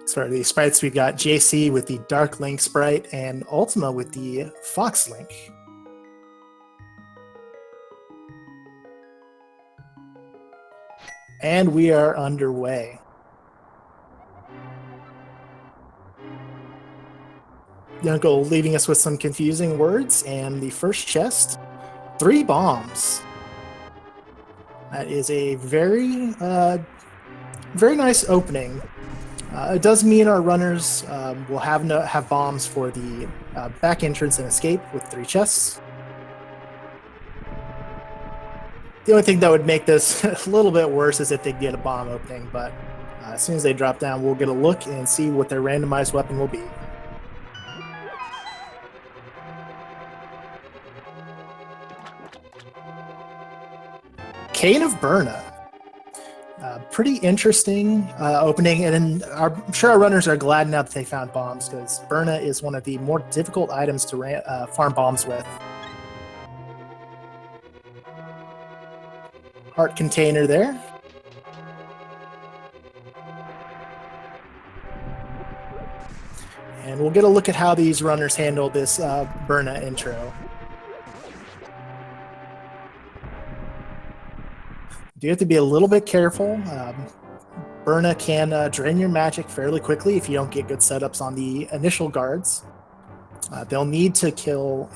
So the sprites, we've got JC with the Dark Link sprite and Ultyma with the Fox Link. And we are underway. The uncle leaving us with some confusing words, and the first chest, 3 bombs. That is a very nice opening. It does mean our runners will have bombs for the back entrance and escape with 3 chests. The only thing that would make this a little bit worse is if they get a bomb opening, but as soon as they drop down, we'll get a look and see what their randomized weapon will be. Cane of Burna. Pretty interesting opening, and I'm sure our runners are glad now that they found bombs, because Burna is one of the more difficult items to farm bombs with. Heart container there. And we'll get a look at how these runners handle this Burna intro. You have to be a little bit careful. Burna can drain your magic fairly quickly if you don't get good setups on the initial guards. They'll need to kill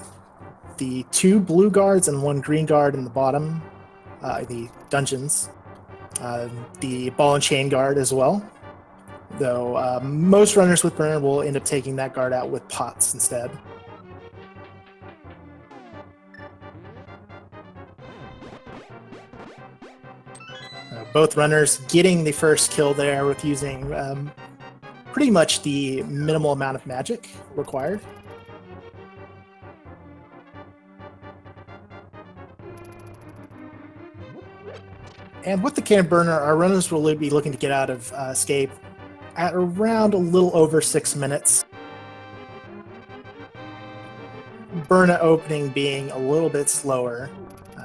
the 2 blue guards and 1 green guard in the bottom, the dungeons. The ball and chain guard as well. Though most runners with Burna will end up taking that guard out with pots instead. Both runners getting the first kill there with using pretty much the minimal amount of magic required. And with the Cane of Burna, our runners will be looking to get out of escape at around a little over 6 minutes. Burna opening being a little bit slower.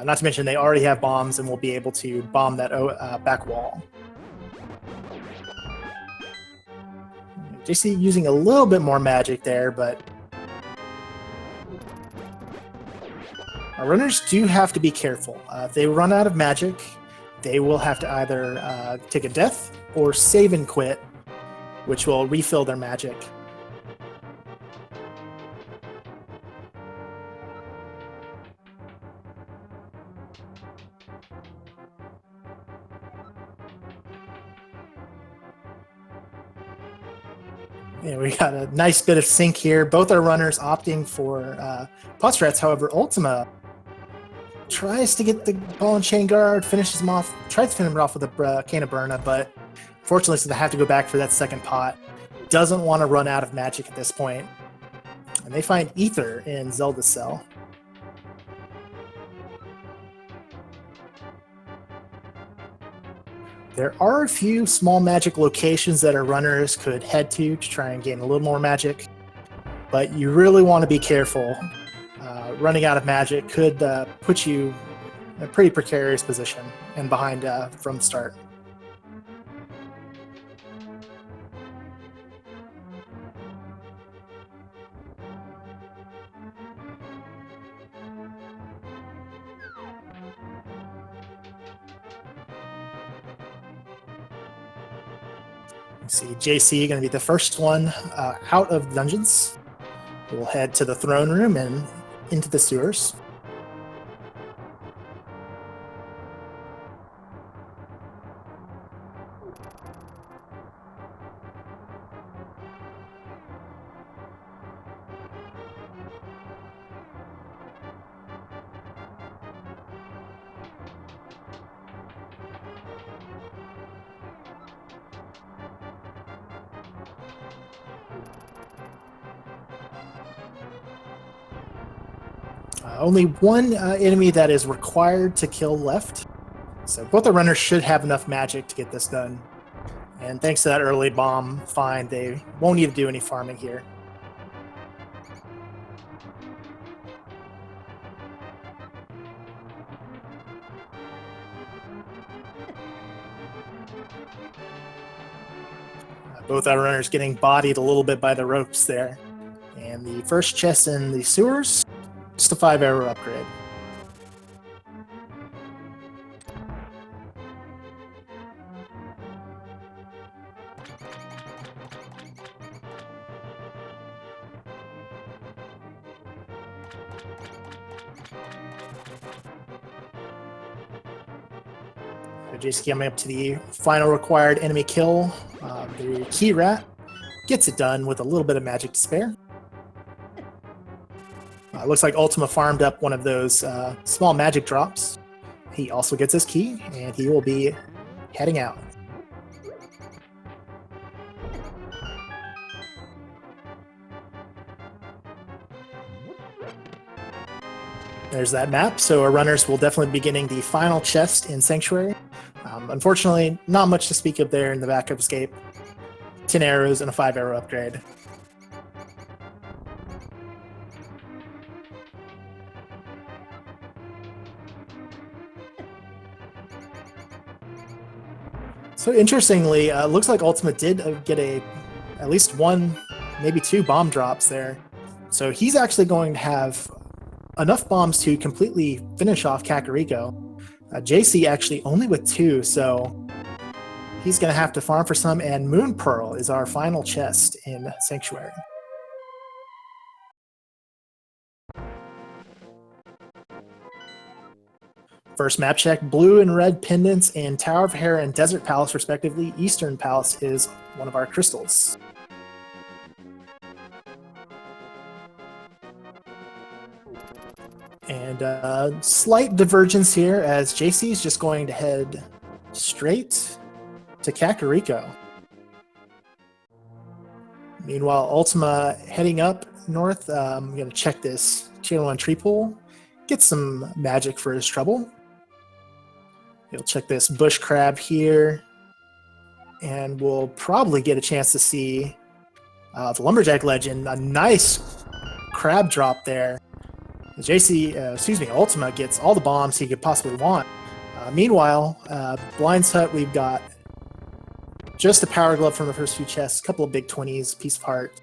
Not to mention they already have bombs and will be able to bomb that back wall. JC using a little bit more magic there, but our runners do have to be careful. If they run out of magic, they will have to either take a death or save and quit, which will refill their magic. Yeah, we got a nice bit of sync here. Both our runners opting for pot strats. However, Ultyma tries to get the ball and chain guard, finishes him off, tries to finish him off with a Cane of Burna, but fortunately, so they have to go back for that second pot. Doesn't want to run out of magic at this point. And they find Ether in Zelda's cell. There are a few small magic locations that our runners could head to try and gain a little more magic, but you really want to be careful. Running out of magic could put you in a pretty precarious position and behind from the start. Let's see, JC going to be the first one out of dungeons. We'll head to the throne room and into the sewers. Only one enemy that is required to kill left. So both the runners should have enough magic to get this done. And thanks to that early bomb find, they won't need to do any farming here. Both our runners getting bodied a little bit by the ropes there. And the first chest in the sewers, just a 5-arrow upgrade. JC coming up to the final required enemy kill. The key rat gets it done with a little bit of magic to spare. Looks like Ultyma farmed up one of those small magic drops. He also gets his key, and he will be heading out. There's that map, so our runners will definitely be getting the final chest in Sanctuary. Unfortunately, not much to speak of there in the backup escape. 10 arrows and a 5-arrow upgrade. So interestingly, looks like Ultyma did get at least one, maybe 2 bomb drops there. So he's actually going to have enough bombs to completely finish off Kakariko. JC actually only with 2, so he's going to have to farm for some, and Moon Pearl is our final chest in Sanctuary. First map check, blue and red pendants in Tower of Hera and Desert Palace respectively. Eastern Palace is one of our crystals. And slight divergence here as JC is just going to head straight to Kakariko. Meanwhile, Ultyma heading up north. I'm going to check this Channel 1 tree pool, get some magic for his trouble. He'll check this bush crab here, and we'll probably get a chance to see the Lumberjack Legend. A nice crab drop there. Ultyma gets all the bombs he could possibly want. Meanwhile, Blind's Hut, we've got just a power glove from the first few chests, a couple of big 20s, piece of heart.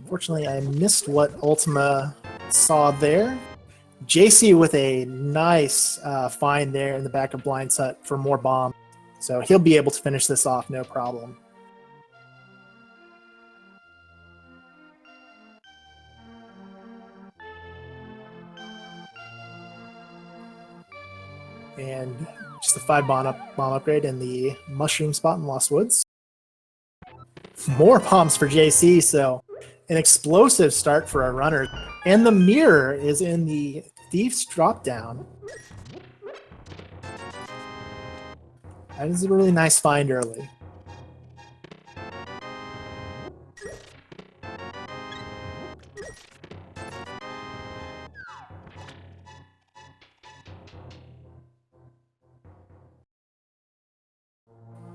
Unfortunately, I missed what Ultyma saw there. JC with a nice find there in the back of Blind's Hut for more bomb. So he'll be able to finish this off, no problem. And just a 5 bomb upgrade in the mushroom spot in Lost Woods. More bombs for JC, so an explosive start for our runner. And the mirror is in the Thief's drop down. That is a really nice find early.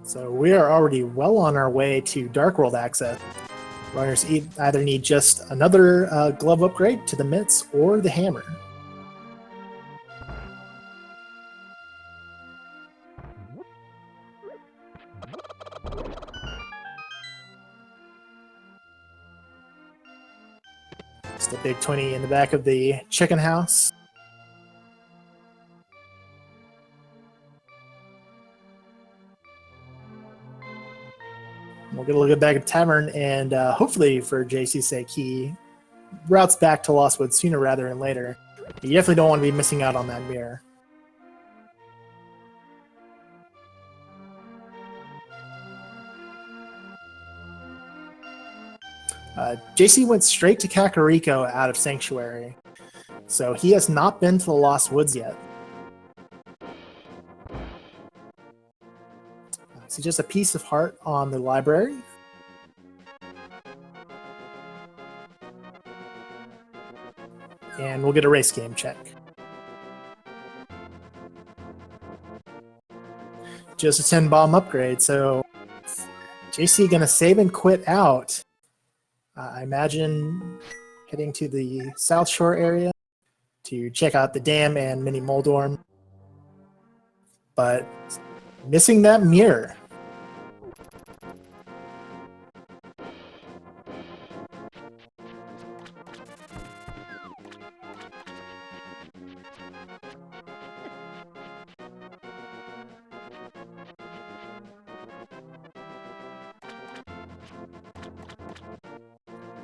So we are already well on our way to Dark World access. Runners either need just another glove upgrade to the mitts or the hammer. Just a big 20 in the back of the chicken house. We'll get a look at back at Tavern, and hopefully for JC's sake, he routes back to Lost Woods sooner rather than later. You definitely don't want to be missing out on that mirror. JC went straight to Kakariko out of Sanctuary, so he has not been to the Lost Woods yet. So just a piece of heart on the library. And we'll get a race game check. Just a 10 bomb upgrade, so JC gonna save and quit out. I imagine heading to the South Shore area to check out the dam and Mini Moldorm. But missing that mirror.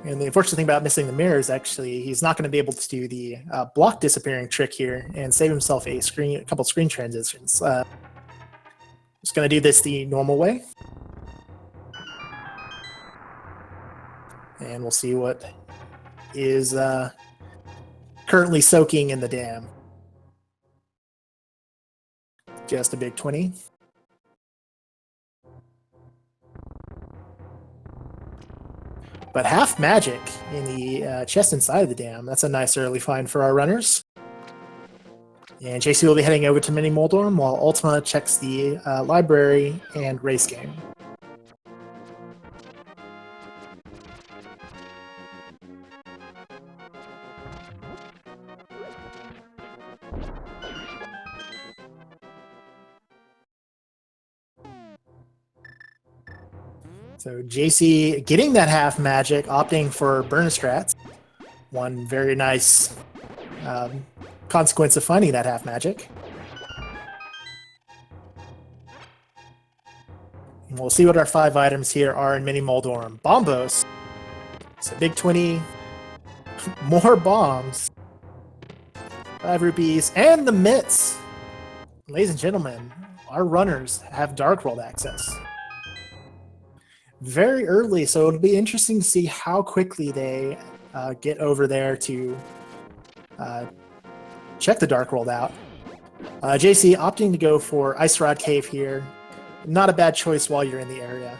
And the unfortunate thing about missing the mirror is actually he's not going to be able to do the block disappearing trick here and save himself a couple screen transitions. Just going to do this the normal way. And we'll see what is currently soaking in the dam. Just a big 20. But half magic in the chest inside of the dam. That's a nice early find for our runners. And JC will be heading over to Mini Moldorm while Ultyma checks the library and race game. So JC getting that half magic, opting for Burnistrats. One very nice consequence of finding that half magic. And we'll see what our 5 items here are in Mini Moldorm. Bombos. So big 20. More bombs. 5 rupees. And the mitts. Ladies and gentlemen, our runners have Dark World access. Very early, so it'll be interesting to see how quickly they get over there to check the Dark World out. JC opting to go for Ice Rod Cave here. Not a bad choice while you're in the area.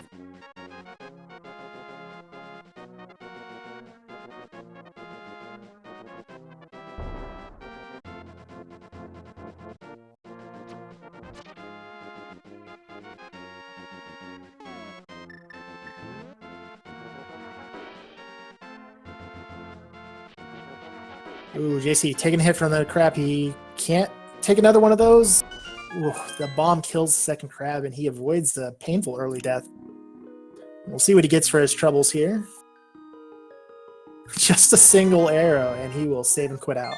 Ooh, JC taking a hit from the crab. He can't take another one of those. Ooh, the bomb kills the second crab, and he avoids the painful early death. We'll see what he gets for his troubles here. Just a single arrow, and he will save and quit out.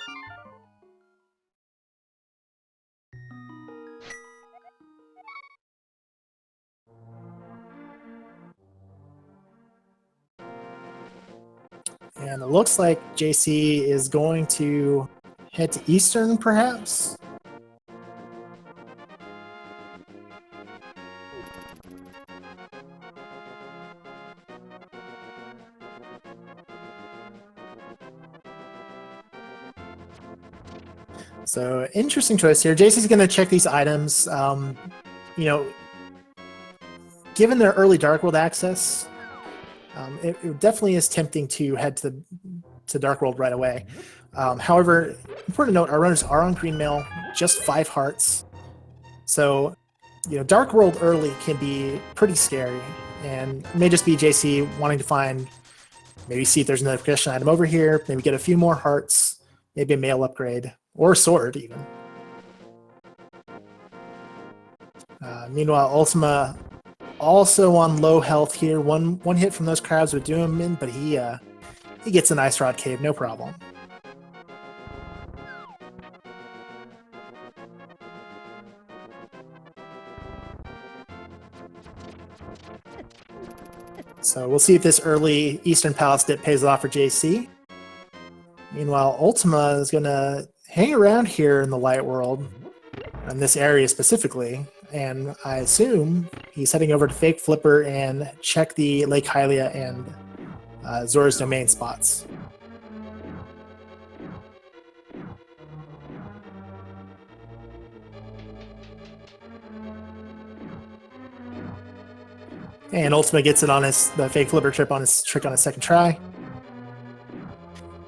And it looks like JC is going to head to Eastern, perhaps? So, interesting choice here. JC's going to check these items. You know, given their early Dark World access, it definitely is tempting to head to Dark World right away. However, important to note, our runners are on green mail, just 5 hearts. So, you know, Dark World early can be pretty scary, and it may just be JC wanting to find, maybe see if there's another progression item over here, maybe get a few more hearts, maybe a mail upgrade, or a sword even. Meanwhile, Ultyma also on low health here. One hit from those crabs would do him in, but he gets an Ice Rod Cave, no problem. So we'll see if this early Eastern Palace dip pays off for JC. Meanwhile, Ultyma is going to hang around here in the Light World, in this area specifically, and I assume he's heading over to Fake Flipper and check the Lake Hylia and Zora's Domain spots. And Ultyma gets it on the Fake Flipper trick on his second try.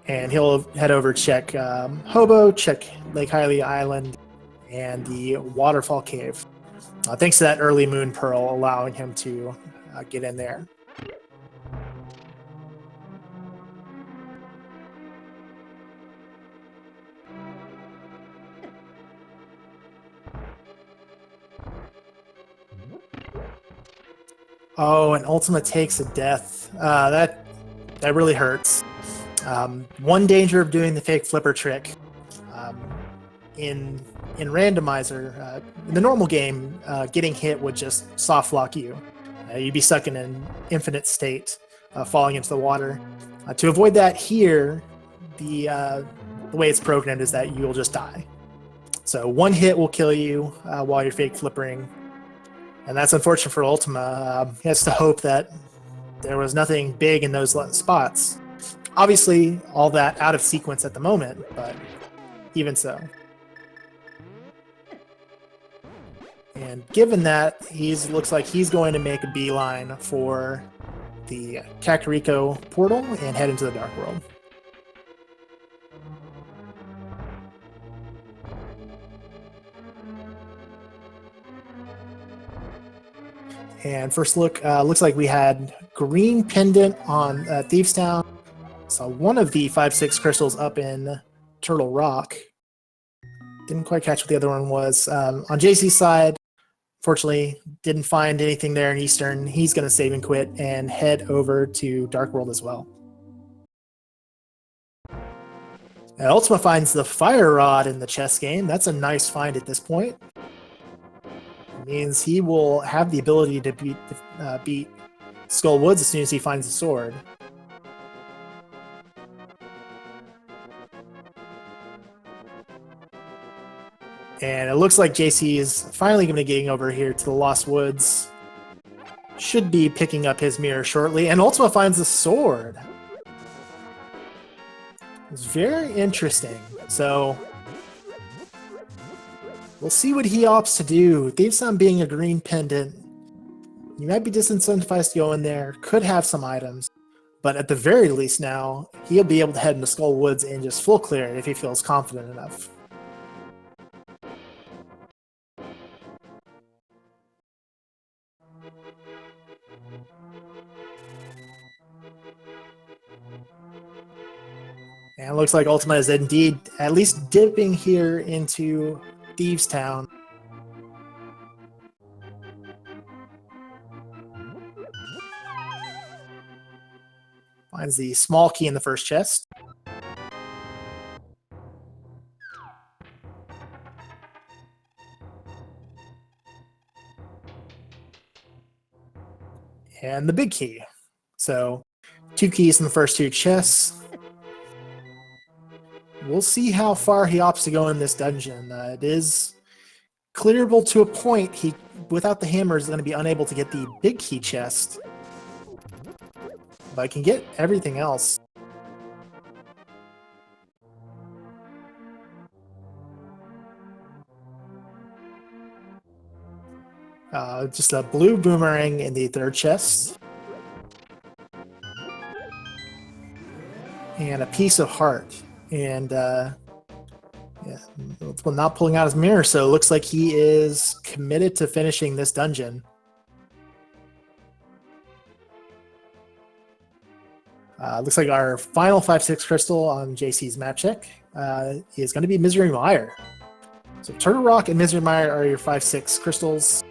And he'll head over, check Hobo, check Lake Hylia Island, and the Waterfall Cave. Thanks to that early Moon Pearl allowing him to get in there. Oh, and Ultyma takes a death. That really hurts. One danger of doing the Fake Flipper trick in Randomizer, in the normal game, getting hit would just soft lock you. You'd be stuck in an infinite state. falling into the water. To avoid that here, the way it's programmed is that you'll just die. So one hit will kill you while you're fake flippering. And that's unfortunate for Ultyma. He has to hope that there was nothing big in those spots. Obviously, all that out of sequence at the moment, but even so. And given that, looks like he's going to make a beeline for the Kakariko portal and head into the Dark World. And first look, looks like we had green pendant on Thieves Town. Saw one of the 5/6 crystals up in Turtle Rock. Didn't quite catch what the other one was. On JC's side, fortunately, didn't find anything there in Eastern. He's going to save and quit and head over to Dark World as well. And Ultyma finds the Fire Rod in the chess game. That's a nice find at this point. It means he will have the ability to beat Skull Woods as soon as he finds the sword. And it looks like JC is finally going to be getting over here to the Lost Woods. Should be picking up his mirror shortly. And Ultyma finds the sword. It's very interesting. So we'll see what he opts to do. Thieves Town being a green pendant, you might be disincentivized to go in there. Could have some items. But at the very least now, he'll be able to head into Skull Woods and just full clear it if he feels confident enough. And it looks like Ultyma is indeed at least dipping here into Thieves Town. Finds the small key in the first chest. And the big key. So 2 keys in the first 2 chests. We'll see how far he opts to go in this dungeon. It is clearable to a point. He, without the hammer, is going to be unable to get the big key chest. But I can get everything else. Just a blue boomerang in the 3rd chest. And a piece of heart. And yeah, not pulling out his mirror, so it looks like he is committed to finishing this dungeon. Looks like our final 5/6 crystal on JC's map check is going to be Misery Mire. So Turtle Rock and Misery Mire are your 5/6 crystals.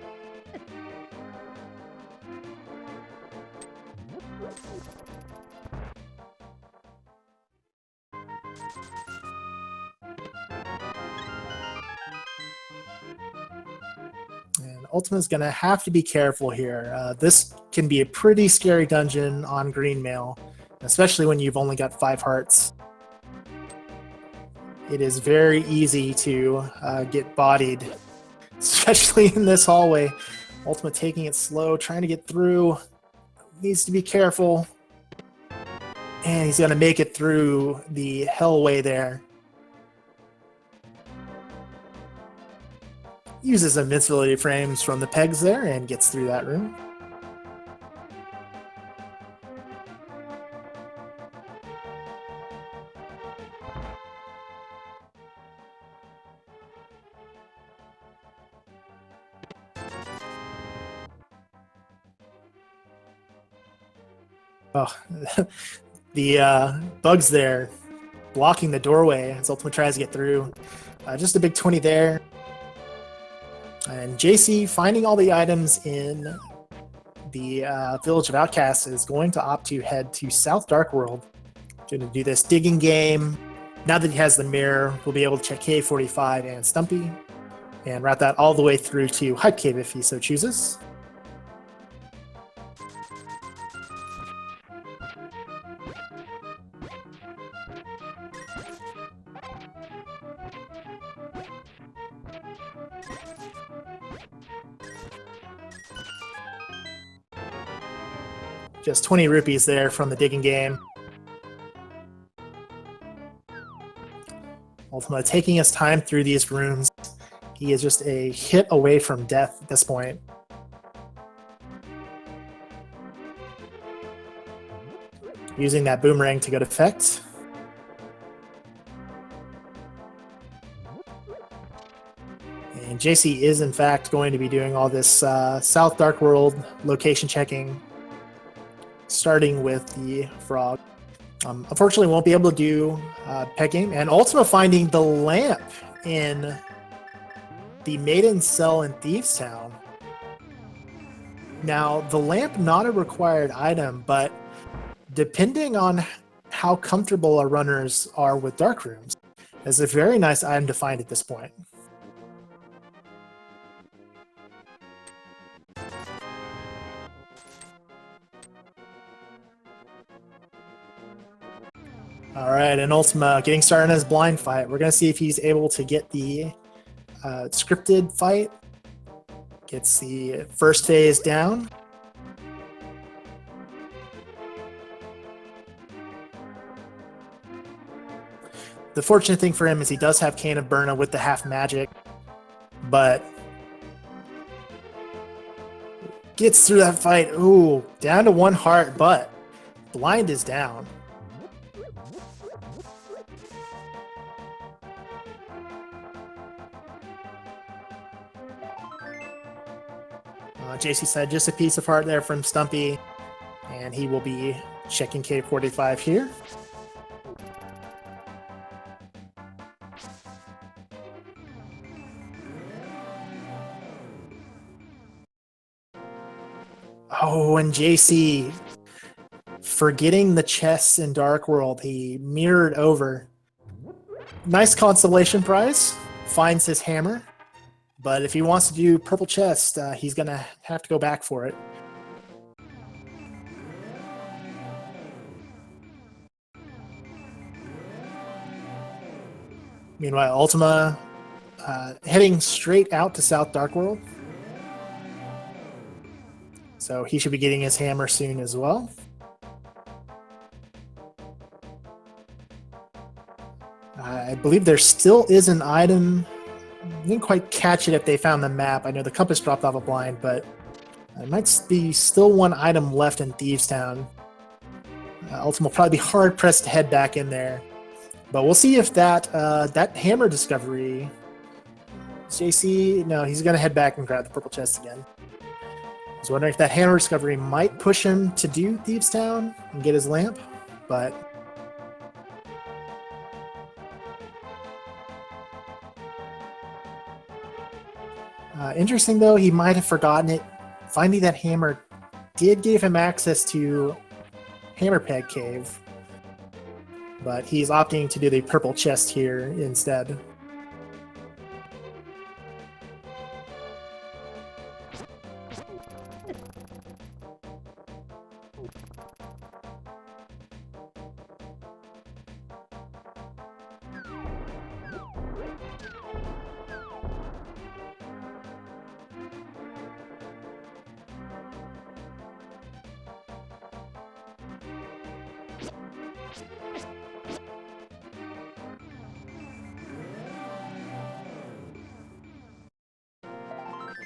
And Ultyma's going to have to be careful here. This can be a pretty scary dungeon on Green Mail, especially when you've only got 5 hearts. It is very easy to get bodied, especially in this hallway. Ultyma taking it slow, trying to get through. Needs to be careful. And he's going to make it through the hellway there. Uses invincibility frames from the pegs there and gets through that room. Oh, the bugs there blocking the doorway as Ultyma tries to get through. Just a big 20 there. And JC, finding all the items in the Village of Outcasts, is going to opt to head to South Dark World. Going to do this digging game. Now that he has the mirror, we'll be able to check K45 and Stumpy, and route that all the way through to Hype Cave if he so chooses. Just 20 rupees there from the digging game. Ultyma taking his time through these rooms. He is just a hit away from death at this point. Using that boomerang to good effect. And JC is in fact going to be doing all this South Dark World location checking, starting with the frog. Unfortunately, won't be able to do pet game. And Ultyma finding the lamp in the Maiden Cell in Thieves Town. Now, the lamp not a required item, but depending on how comfortable our runners are with dark rooms, it's a very nice item to find at this point. All right, and Ultyma getting started in his blind fight. We're going to see if he's able to get the scripted fight. Gets the first phase down. The fortunate thing for him is he does have Cane of Burna with the half magic, but gets through that fight. Ooh, down to 1 heart, but blind is down. JC said just a piece of heart there from Stumpy, and he will be checking K45 here. Oh, and JC forgetting the chests in Dark World, he mirrored over. Nice consolation prize, finds his hammer. But if he wants to do purple chest, he's going to have to go back for it. Meanwhile, Ultyma heading straight out to South Dark World. So he should be getting his hammer soon as well. I believe there still is an item. I didn't quite catch it if they found the map. I know the compass dropped off a blind, but there might be still one item left in Thieves Town. Ultyma will probably be hard-pressed to head back in there. But we'll see if that hammer discovery... JC, no, he's going to head back and grab the purple chest again. I was wondering if that hammer discovery might push him to do Thieves Town and get his lamp, but... interesting though, he might have forgotten it. Finding that hammer did give him access to Hammerpeg Cave, but he's opting to do the purple chest here instead.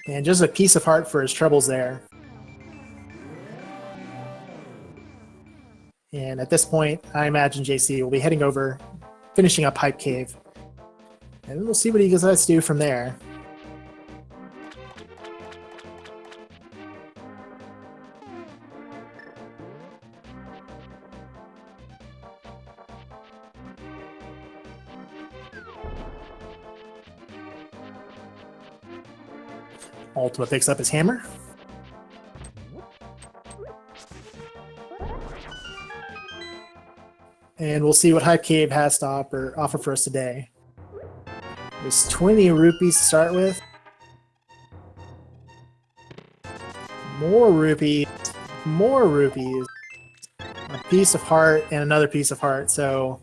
And just a piece of heart for his troubles there. And at this point, I imagine JC will be heading over, finishing up Hype Cave. And we'll see what he decides to do from there. Ultyma picks up his hammer. And we'll see what Hype Cave has to offer for us today. There's 20 rupees to start with. More rupees. More rupees. A piece of heart and another piece of heart. So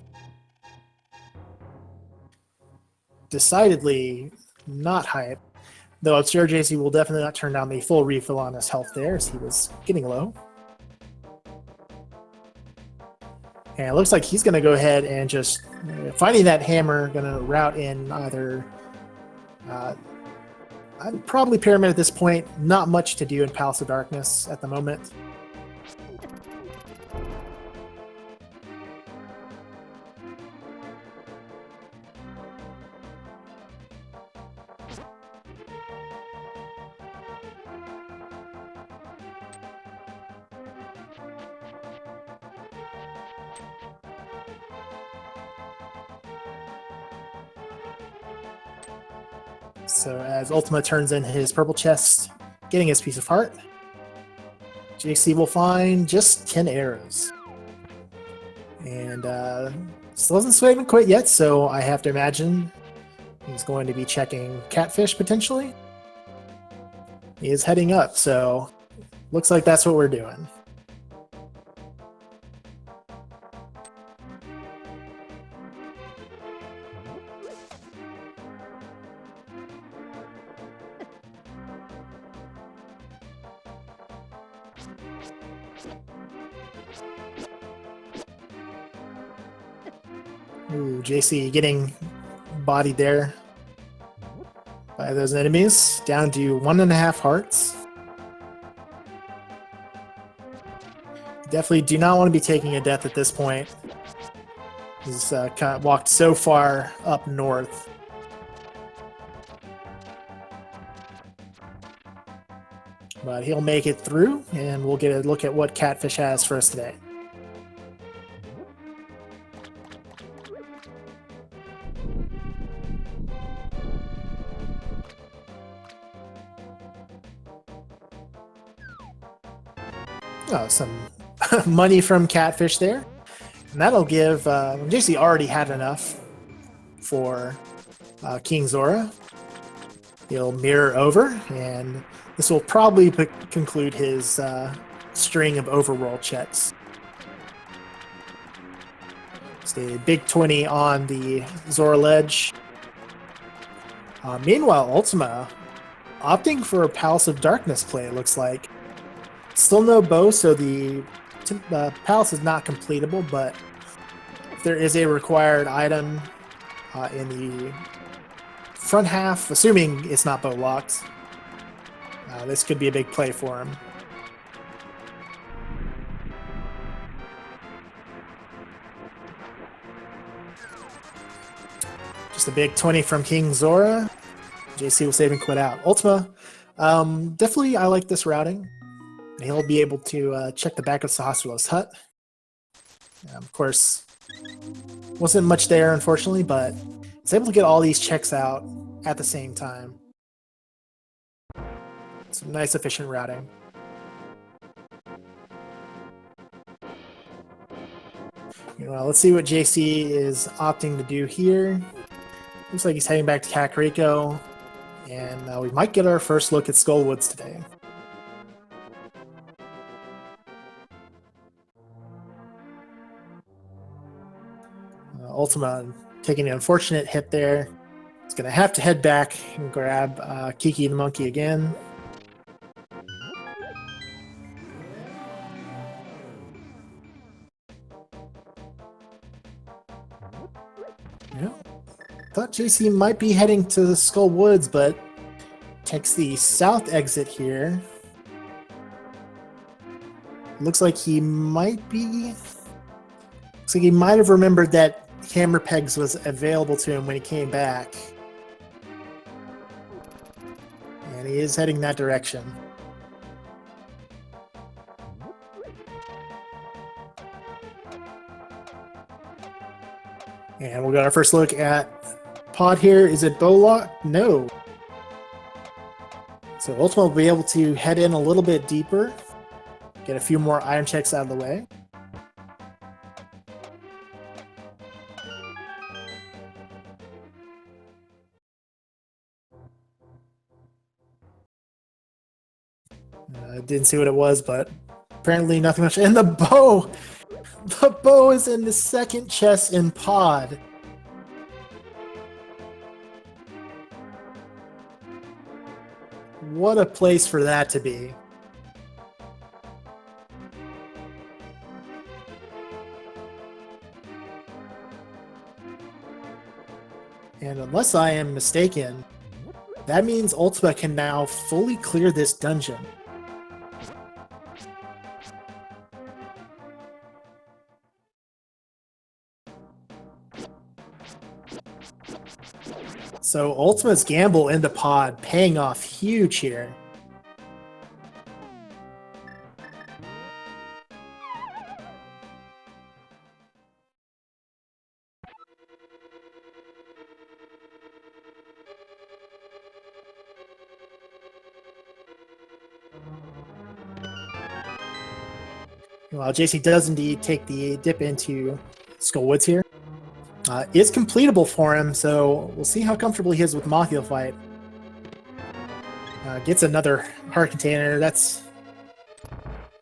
decidedly not hype. Though I'm sure JC will definitely not turn down the full refill on his health there, as he was getting low. And it looks like he's going to go ahead and just, finding that hammer, going to route in either, probably Pyramid at this point. Not much to do in Palace of Darkness at the moment. So as Ultyma turns in his purple chest, getting his piece of heart, JC will find just 10 arrows. And still hasn't swayed and quit yet, so I have to imagine he's going to be checking Catfish potentially. He is heading up, so looks like that's what we're doing. Ooh, JC getting bodied there by those enemies, down to 1.5 hearts. Definitely do not want to be taking a death at this point. He's kind of walked so far up north. But he'll make it through, and we'll get a look at what Catfish has for us today. Oh, some money from Catfish there. And that'll give... JC already had enough for King Zora. He'll mirror over, and this will probably conclude his string of overworld checks. It's a big 20 on the Zora ledge. Meanwhile, Ultyma opting for a Palace of Darkness play, it looks like. Still no bow, so the palace is not completable, but there is a required item in the front half, assuming it's not bow locked. This could be a big play for him. Just a big 20 from King Zora. JC will save and quit out. Ultyma, definitely I like this routing. He'll be able to check the back of Sahasrah's hut. Of course, wasn't much there, unfortunately, but he's able to get all these checks out at the same time. Some nice, efficient routing. Well, let's see what JC is opting to do here. Looks like he's heading back to Kakariko, and we might get our first look at Skullwoods today. Ultyma taking an unfortunate hit there. He's going to have to head back and grab Kiki the monkey again. Yeah. Thought JC might be heading to the Skull Woods, but takes the south exit here. Looks like he might be... Looks like he might have remembered that Hammer Pegs was available to him when he came back. And he is heading that direction. And we'll get our first look at Pod here. Is it bow lock? No. So Ultyma will be able to head in a little bit deeper, get a few more iron checks out of the way. Didn't see what it was, but apparently nothing much. And the bow! The bow is in the second chest in Pod. What a place for that to be. And unless I am mistaken, that means Ultyma can now fully clear this dungeon. So Ultima's gamble into pod paying off huge here. While JC does indeed take the dip into Skullwoods here, it's completable for him, so we'll see how comfortable he is with Mothula fight. Gets another heart container. That's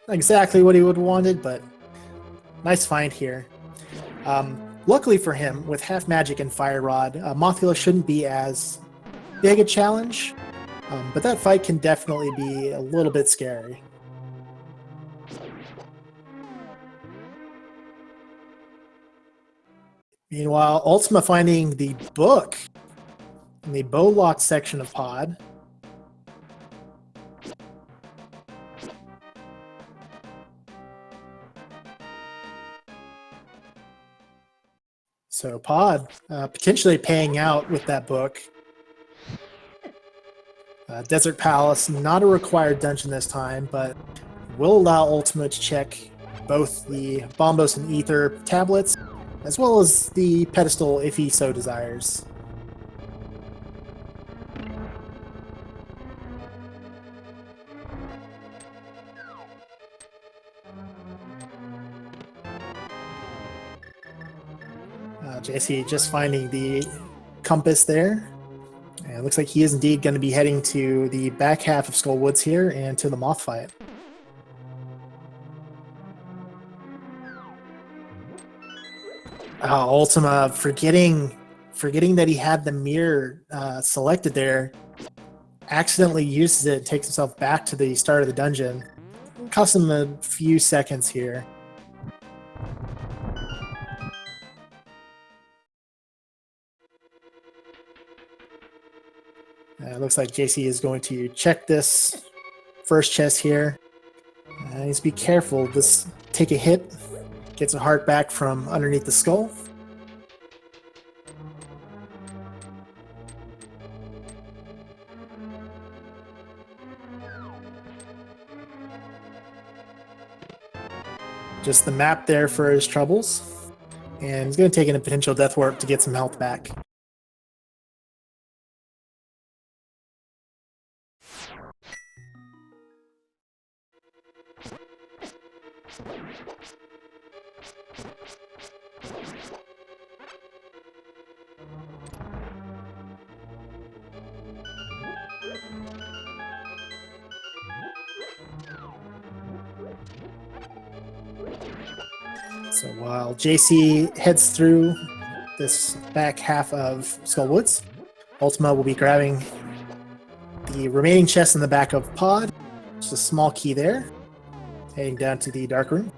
not exactly what he would have wanted, but nice find here. Luckily for him, with half magic and fire rod, Mothula shouldn't be as big a challenge, but that fight can definitely be a little bit scary. Meanwhile, Ultyma finding the book in the bow lock section of pod. So pod potentially paying out with that book. Desert Palace, not a required dungeon this time, but will allow Ultyma to check both the Bombos and Ether tablets, as well as the pedestal if he so desires. JC just finding the compass there. And it looks like he is indeed going to be heading to the back half of Skullwoods here and to the moth fight. Ultyma forgetting that he had the mirror selected there, accidentally uses it, takes himself back to the start of the dungeon. Costs him a few seconds here. It looks like JC is going to check this first chest here. Needs to be careful. Just take a hit. Gets a heart back from underneath the skull. Just the map there for his troubles. And he's going to take in a potential death warp to get some health back. So while JC heads through this back half of Skullwoods, Ultyma will be grabbing the remaining chest in the back of pod. Just a small key there. Heading down to the dark room.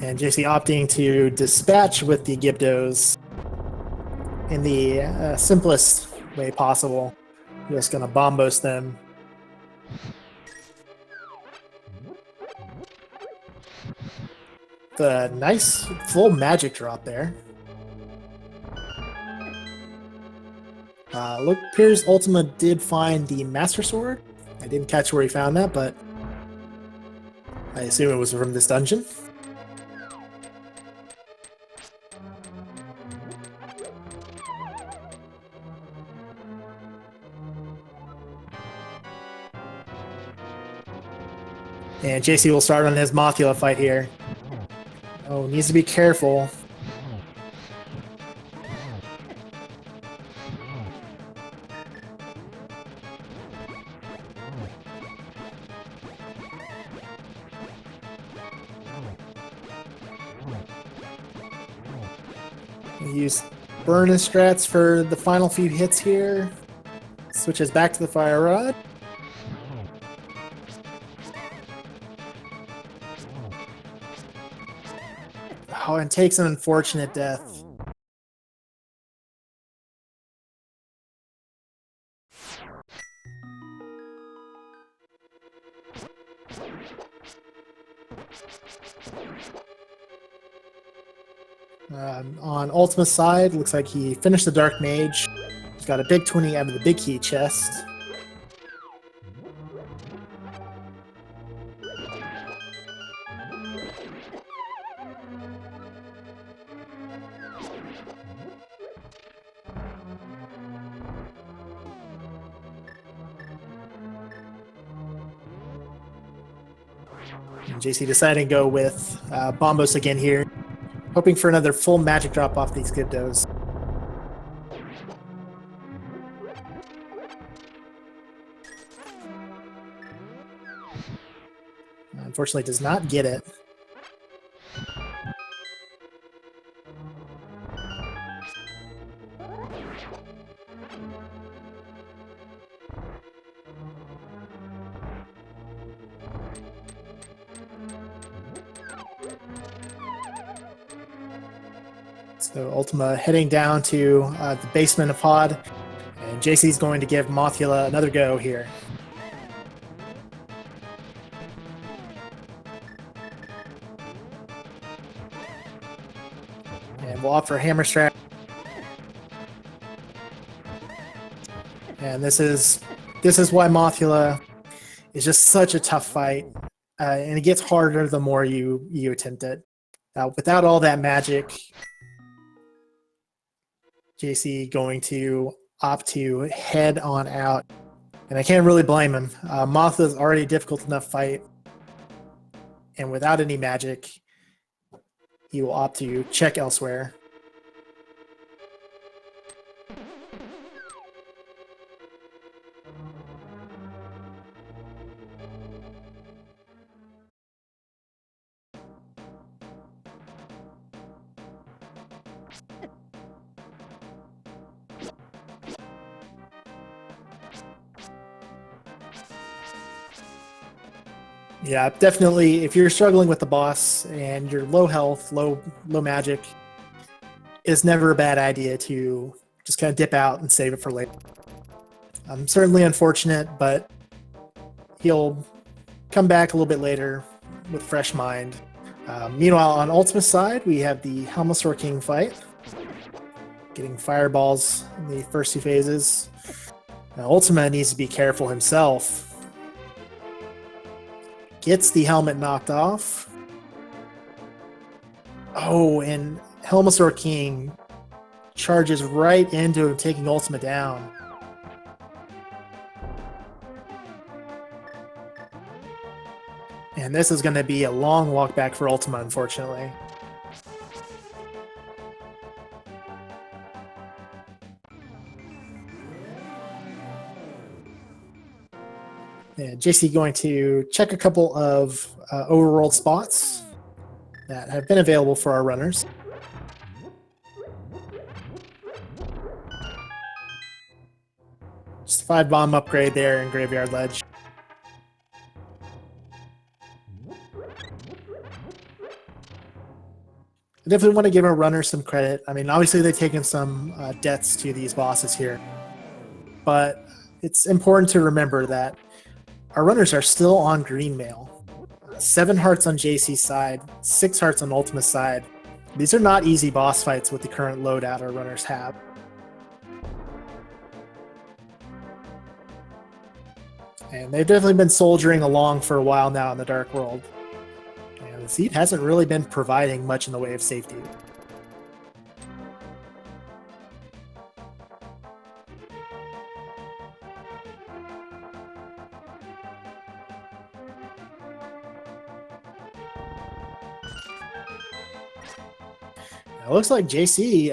And JC opting to dispatch with the Gibdos in the simplest way possible. Just gonna bombos them. The nice full magic drop there. Look, appears Ultyma did find the Master Sword. I didn't catch where he found that, but I assume it was from this dungeon. And JC will start on his Mothula fight here. Oh, needs to be careful. Use burn and strats for the final few hits here. Switches back to the fire rod. Oh, and takes an unfortunate death. On Ultima's side, looks like he finished the Dark Mage. He's got a big 20 out of the big key chest. And JC deciding to go with Bombos again here, hoping for another full magic drop off these Gibdos. Unfortunately, does not get it. So Ultima heading down to the basement of Pod, and JC's going to give Mothula another go here. And we'll opt for Hammer Strap. And this is why Mothula is just such a tough fight, and it gets harder the more you attempt it. Without all that magic, JC going to opt to head on out, and I can't really blame him. Mothula's already a difficult enough fight, and without any magic, he will opt to check elsewhere. Yeah, definitely. If you're struggling with the boss and you're low health, low magic, it's never a bad idea to just kind of dip out and save it for later. Certainly unfortunate, but he'll come back a little bit later with fresh mind. Meanwhile, on Ultima's side, we have the Helmasaur King fight, getting fireballs in the first two phases. Now, Ultima needs to be careful himself. Gets the helmet knocked off. Oh, and Helmasaur King charges right into him, taking Ultima down. And this is going to be a long walk back for Ultima, unfortunately. And JC going to check a couple of overworld spots that have been available for our runners. Just 5 bomb upgrade there in Graveyard Ledge. I definitely want to give our runners some credit. I mean, obviously they've taken some deaths to these bosses here, but it's important to remember that our runners are still on green mail. 7 hearts on JC's side, 6 hearts on Ultima's side. These are not easy boss fights with the current loadout our runners have. And they've definitely been soldiering along for a while now in the Dark World. And the Seed hasn't really been providing much in the way of safety. It looks like JC,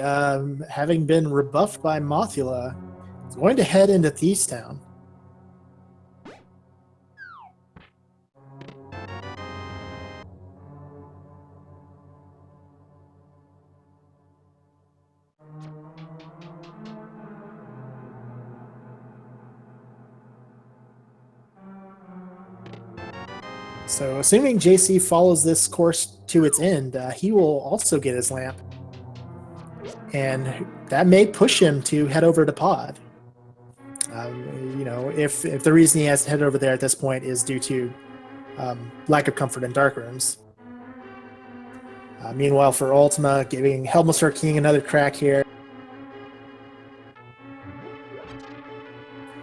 having been rebuffed by Mothula, is going to head into Thieves Town. So assuming JC follows this course to its end, he will also get his lamp. And that may push him to head over to Pod. If the reason he has to head over there at this point is due to lack of comfort in dark rooms. Meanwhile, for Ultyma, giving Helmstar King another crack here.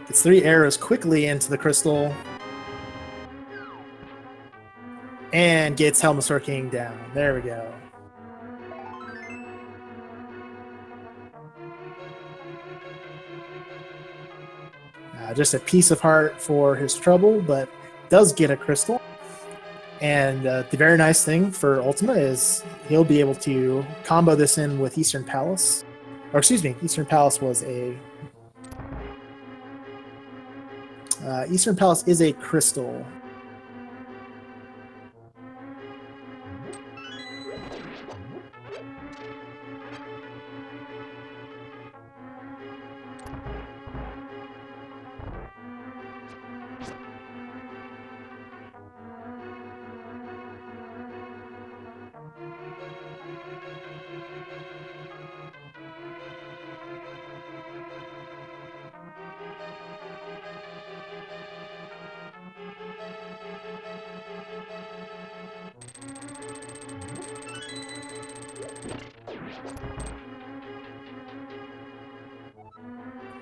Gets 3 arrows quickly into the crystal. And gets Helmstar King down. There we go. Just a piece of heart for his trouble, but does get a crystal. And the very nice thing for Ultyma is he'll be able to combo this in with Eastern Palace. Or excuse me, Eastern Palace was a... Eastern Palace is a crystal.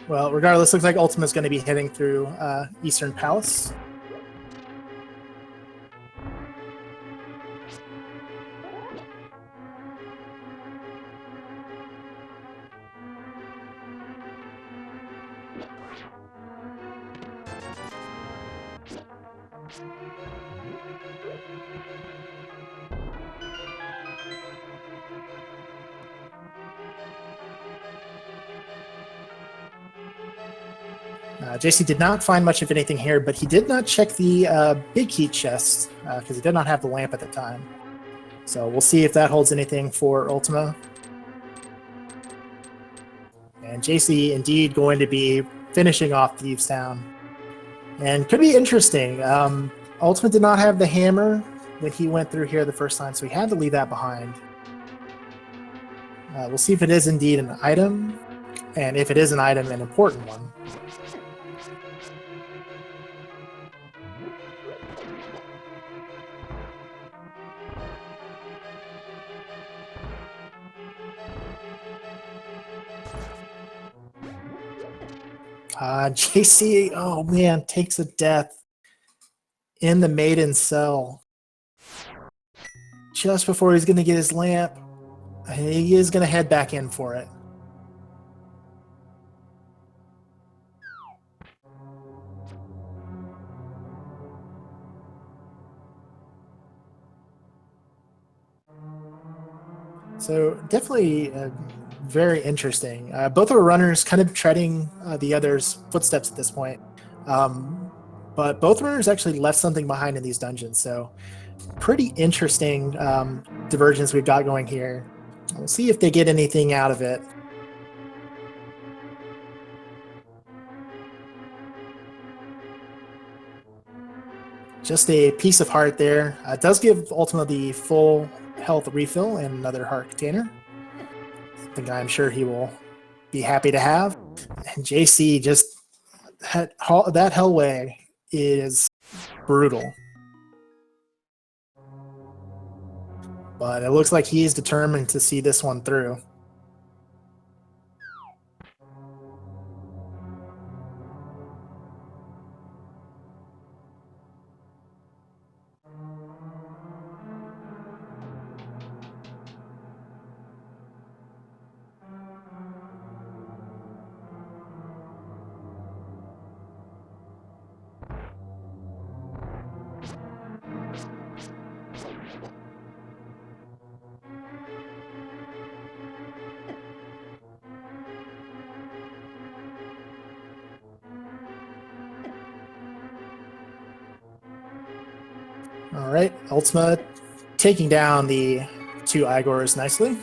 Well, regardless, looks like Ultima's going to be heading through Eastern Palace. JC did not find much of anything here, but he did not check the big heat chest because he did not have the lamp at the time. So we'll see if that holds anything for Ultyma. And JC indeed going to be finishing off Thieves Town. And could be interesting. Ultyma did not have the hammer when he went through here the first time, so he had to leave that behind. We'll see if it is indeed an item, and if it is an item, an important one. JC, oh man, takes a death in the maiden cell. Just before he's going to get his lamp, he is going to head back in for it. So definitely very interesting. Both are runners kind of treading the other's footsteps at this point. But both runners actually left something behind in these dungeons. So pretty interesting divergence we've got going here. We'll see if they get anything out of it. Just a piece of heart there. It does give Ultyma the full health refill and another heart container. Something I'm sure he will be happy to have. And JC just that hellway is brutal. But it looks like he's determined to see this one through. All right, Ultyma taking down the 2 Igors nicely.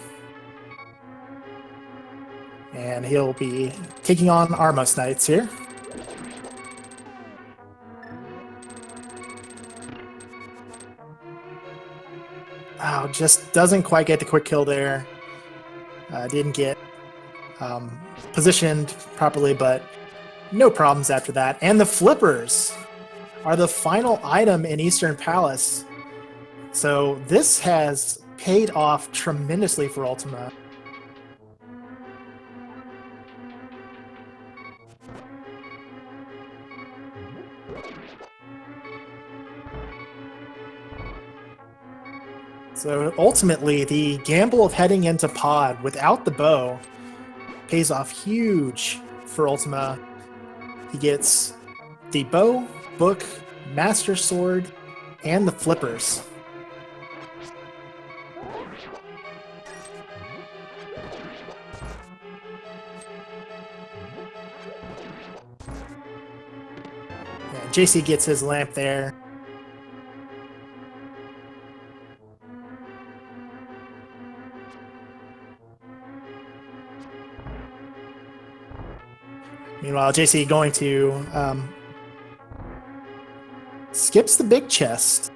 And he'll be taking on Armos Knights here. Oh, just doesn't quite get the quick kill there. Didn't get positioned properly, but no problems after that. And the flippers are the final item in Eastern Palace. So this has paid off tremendously for Ultima. So ultimately, the gamble of heading into Pod without the bow pays off huge for Ultima. He gets the bow, book, master sword, and the flippers. Yeah, JC gets his lamp there. Meanwhile, JC going to skips the big chest.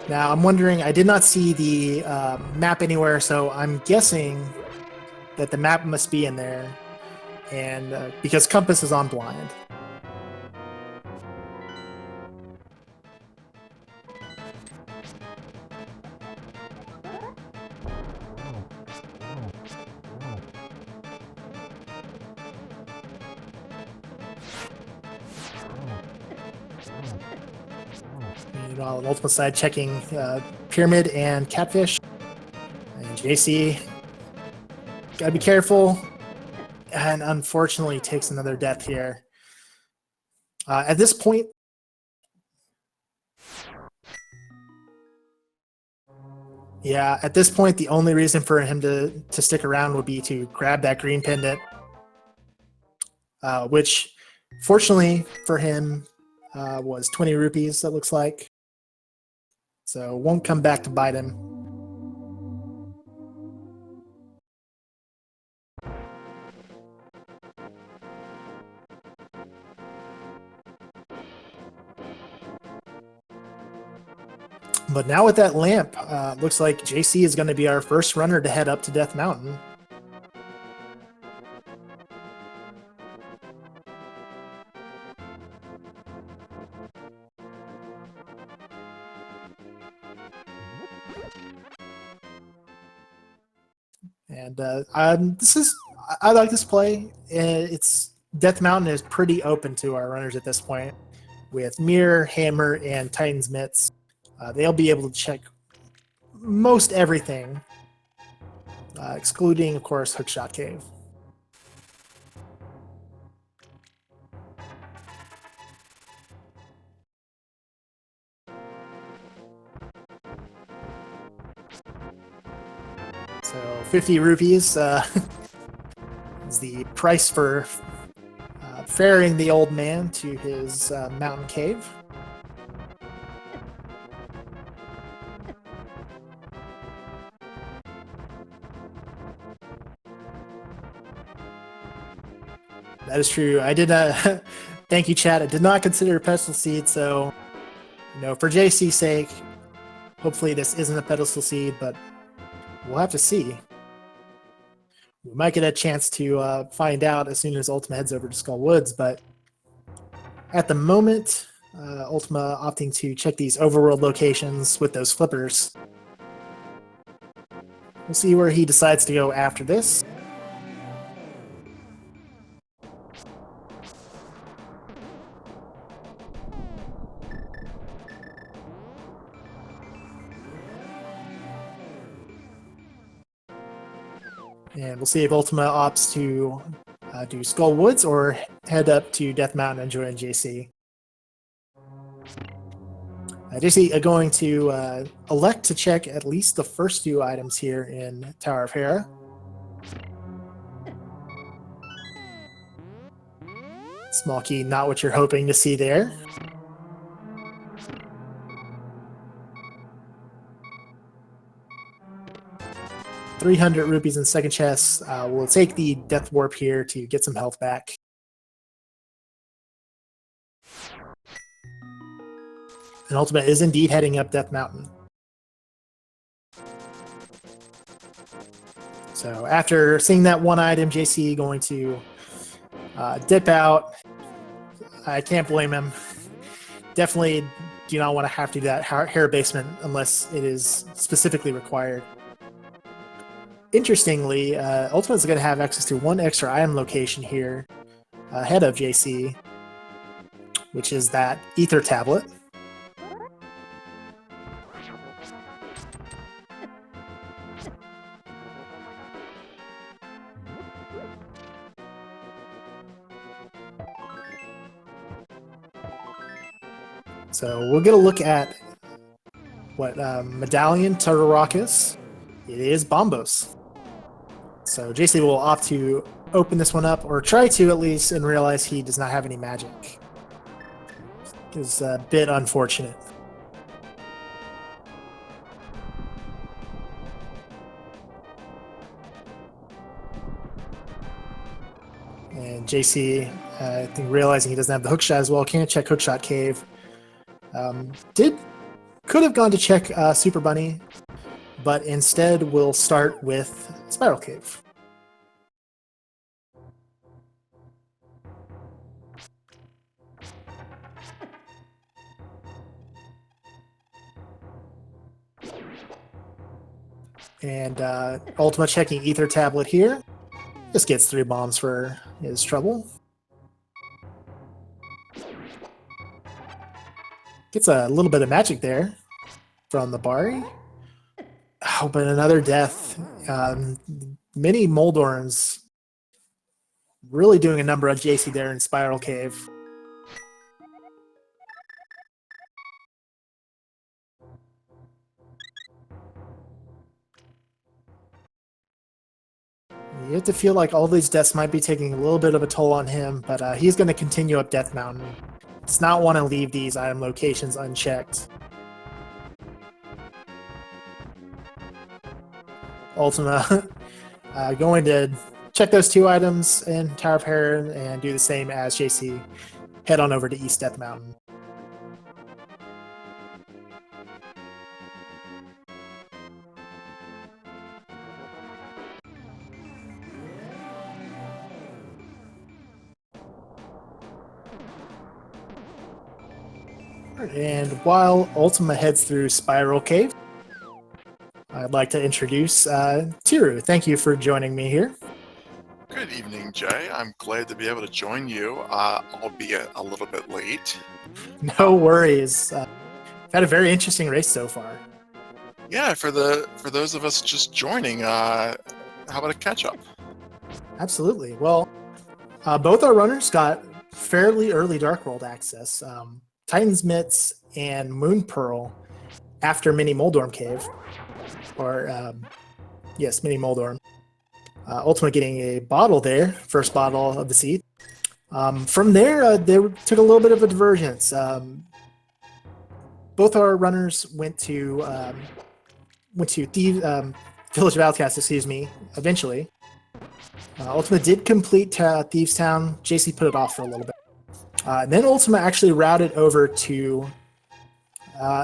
Now, I'm wondering, I did not see the map anywhere, so I'm guessing that the map must be in there, and because Compass is on blind. Meanwhile, on Ultima side, checking Pyramid and Catfish. And JC, gotta be careful. And unfortunately, takes another death here. At this point, the only reason for him to stick around would be to grab that green pendant, which, fortunately for him, was 20 rupees, that looks like. So won't come back to bite him. But now with that lamp, looks like JC is going to be our first runner to head up to Death Mountain. And I like this play. It's Death Mountain is pretty open to our runners at this point, with Mirror, Hammer, and Titan's Mitts. They'll be able to check most everything, excluding, of course, Hookshot Cave. So 50 rupees is the price for ferrying the old man to his mountain cave. That is true. I did thank you, chat. I did not consider a pedestal seed, so for JC's sake, hopefully this isn't a pedestal seed, but we'll have to see. We might get a chance to find out as soon as Ultima heads over to Skull Woods, but at the moment, Ultima opting to check these overworld locations with those flippers. We'll see where he decides to go after this. And we'll see if Ultima opts to do Skull Woods or head up to Death Mountain and join JC. JC going to elect to check at least the first two items here in Tower of Hera. Small key, not what you're hoping to see there. $300 rupees in second chest. We'll take the Death Warp here to get some health back. And Ultyma is indeed heading up Death Mountain. So after seeing that one item, JC going to dip out. I can't blame him. Definitely do not want to have to do that hair basement unless it is specifically required. Interestingly, Ultima is going to have access to one extra item location here ahead of JC, which is that Ether Tablet. So we'll get a look at what Medallion Turarachus. It is Bombos. So JC will opt to open this one up, or try to at least, and realize he does not have any magic. It's a bit unfortunate. And JC, I think realizing he doesn't have the hookshot as well, can't check Hookshot Cave. Could have gone to check Super Bunny, but instead we'll start with Spiral Cave. And Ultima checking Ether Tablet here. Just gets 3 bombs for his trouble. Gets a little bit of magic there from the Bari. Oh, but another death. Mini Moldorms really doing a number on JC there in Spiral Cave. You have to feel like all these deaths might be taking a little bit of a toll on him, but he's going to continue up Death Mountain. Does not want to leave these item locations unchecked. Ultima going to check those 2 items in Tower of Heron and do the same as JC. Head on over to East Death Mountain. And while Ultima heads through Spiral Cave, I'd like to introduce Tiru. Thank you for joining me here. Good evening, Jay. I'm glad to be able to join you, albeit a little bit late. No worries. I've had a very interesting race so far. Yeah, for those of us just joining, how about a catch-up? Absolutely. Well, both our runners got fairly early Dark World access. Titan's Mitts and Moon Pearl after Mini Moldorm Cave. Or, yes, Mini Moldorm. Ultima getting a bottle there, first bottle of the seed. From there, they took a little bit of a divergence. Both our runners went to Village of Outcasts, excuse me, eventually. Ultima did complete Thieves Town. JC put it off for a little bit. And then Ultima actually routed over to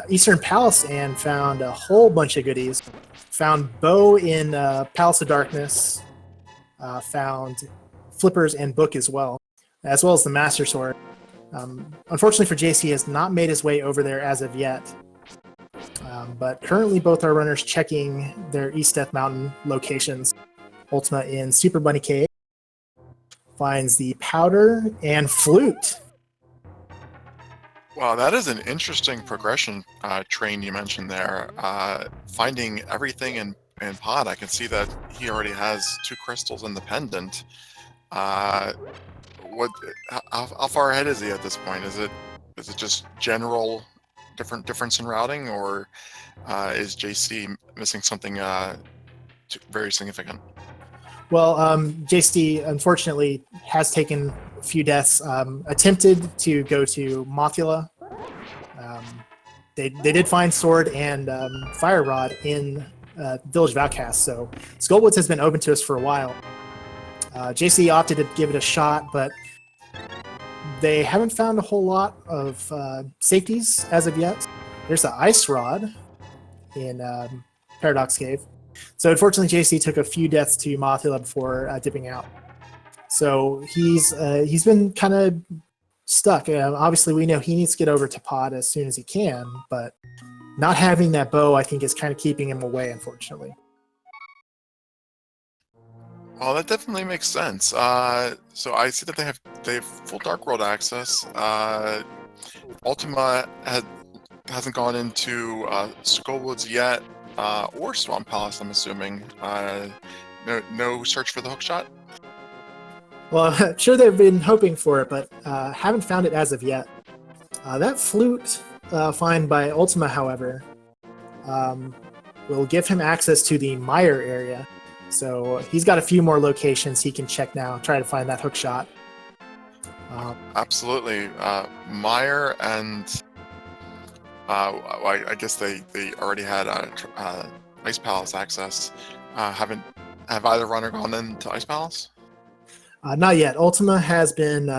Eastern Palace and found a whole bunch of goodies. Found Bow in Palace of Darkness. Found Flippers and Book as well as the Master Sword. Unfortunately for JC, has not made his way over there as of yet. But currently both our runners checking their East Death Mountain locations. Ultima in Super Bunny Cave finds the Powder and Flute. Wow, that is an interesting progression train you mentioned there. Finding everything in Pod, I can see that he already has 2 crystals in the pendant. How far ahead is he at this point? Is it just general difference in routing, or is JC missing something very significant? Well, JC unfortunately has taken a few deaths. Attempted to go to Mothula. They did find Sword and Fire Rod in Village of Outcasts, so Skullwoods has been open to us for a while. JC opted to give it a shot, but They haven't found a whole lot of safeties as of yet. There's the ice rod in Paradox Cave. So unfortunately, JC took a few deaths to Mothula before dipping out. So he's been kind of stuck. Obviously, we know he needs to get over to Pod as soon as he can, but not having that bow, I think, is kind of keeping him away, unfortunately. Well, that definitely makes sense. So I see that they have full Dark World access. Ultima hasn't gone into Skullwoods yet, or Swamp Palace. I'm assuming. No search for the hookshot. Well, I'm sure they've been hoping for it, but haven't found it as of yet. That flute find by Ultima, however, will give him access to the Mire area. So he's got a few more locations he can check now, try to find that hookshot. Absolutely. Mire and I guess they already had Ice Palace access. Have either runner gone into Ice Palace? Not yet. Ultima has been.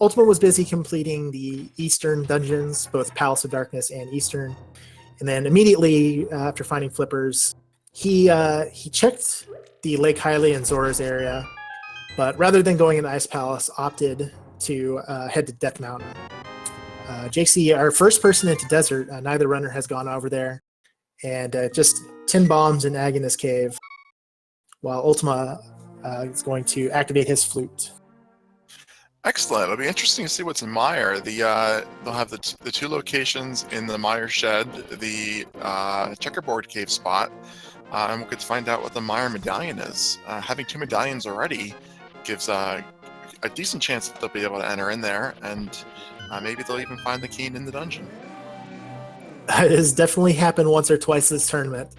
Ultima was busy completing the Eastern dungeons, both Palace of Darkness and Eastern, and then immediately after finding Flippers, he checked the Lake Hylia and Zora's area, but rather than going into Ice Palace, opted to head to Death Mountain. JC, our first person into Desert, neither runner has gone over there, and just 10 bombs in Agonist Cave, while Ultima is going to activate his flute. Excellent. It'll be interesting to see what's in Mire. They'll have the two locations in the Mire Shed, the Checkerboard Cave spot, and we'll get to find out what the Mire Medallion is. Having 2 medallions already gives a decent chance that they'll be able to enter in there, and maybe they'll even find the key in the dungeon. It has definitely happened once or twice this tournament.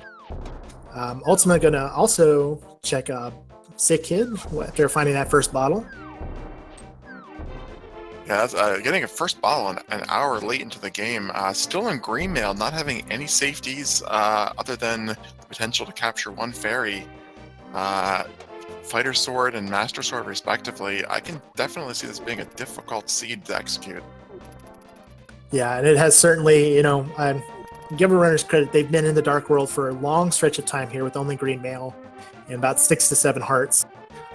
Ultima gonna also check Sick Kid after finding that first bottle. Yeah, that's, getting a first bottle an hour late into the game. Still in green mail, not having any safeties other than the potential to capture 1 fairy. Fighter Sword and Master Sword respectively. I can definitely see this being a difficult seed to execute. Yeah, and it has certainly, give our runners credit, they've been in the Dark World for a long stretch of time here with only green mail and about 6 to 7 hearts.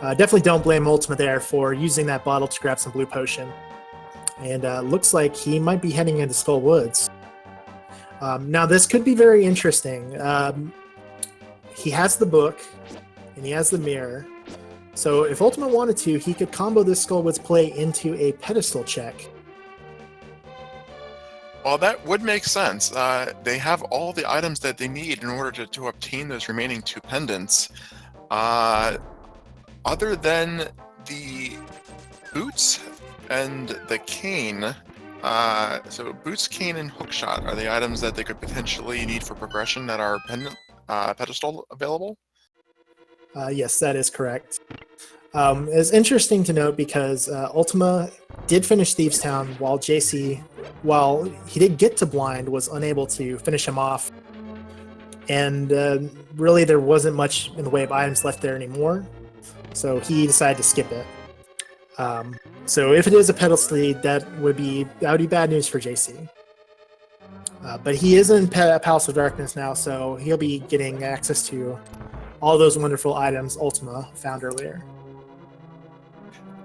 Definitely don't blame Ultima there for using that bottle to grab some blue potion. And looks like he might be heading into Skull Woods. Now, this could be very interesting. He has the book, and he has the mirror. So if Ultima wanted to, he could combo this Skull Woods play into a pedestal check. Well, that would make sense. They have all the items that they need in order to obtain those remaining 2 pendants. Other than the boots and the cane, so boots, cane, and hookshot are the items that they could potentially need for progression that are pedestal available? Yes, that is correct. It's interesting to note because Ultima did finish Thieves Town while JC, while he did get to Blind, was unable to finish him off. And really there wasn't much in the way of items left there anymore. So he decided to skip it. So if it is a pedestal lead, that would be bad news for JC. But he is in Palace of Darkness now, so he'll be getting access to all those wonderful items Ultima found earlier.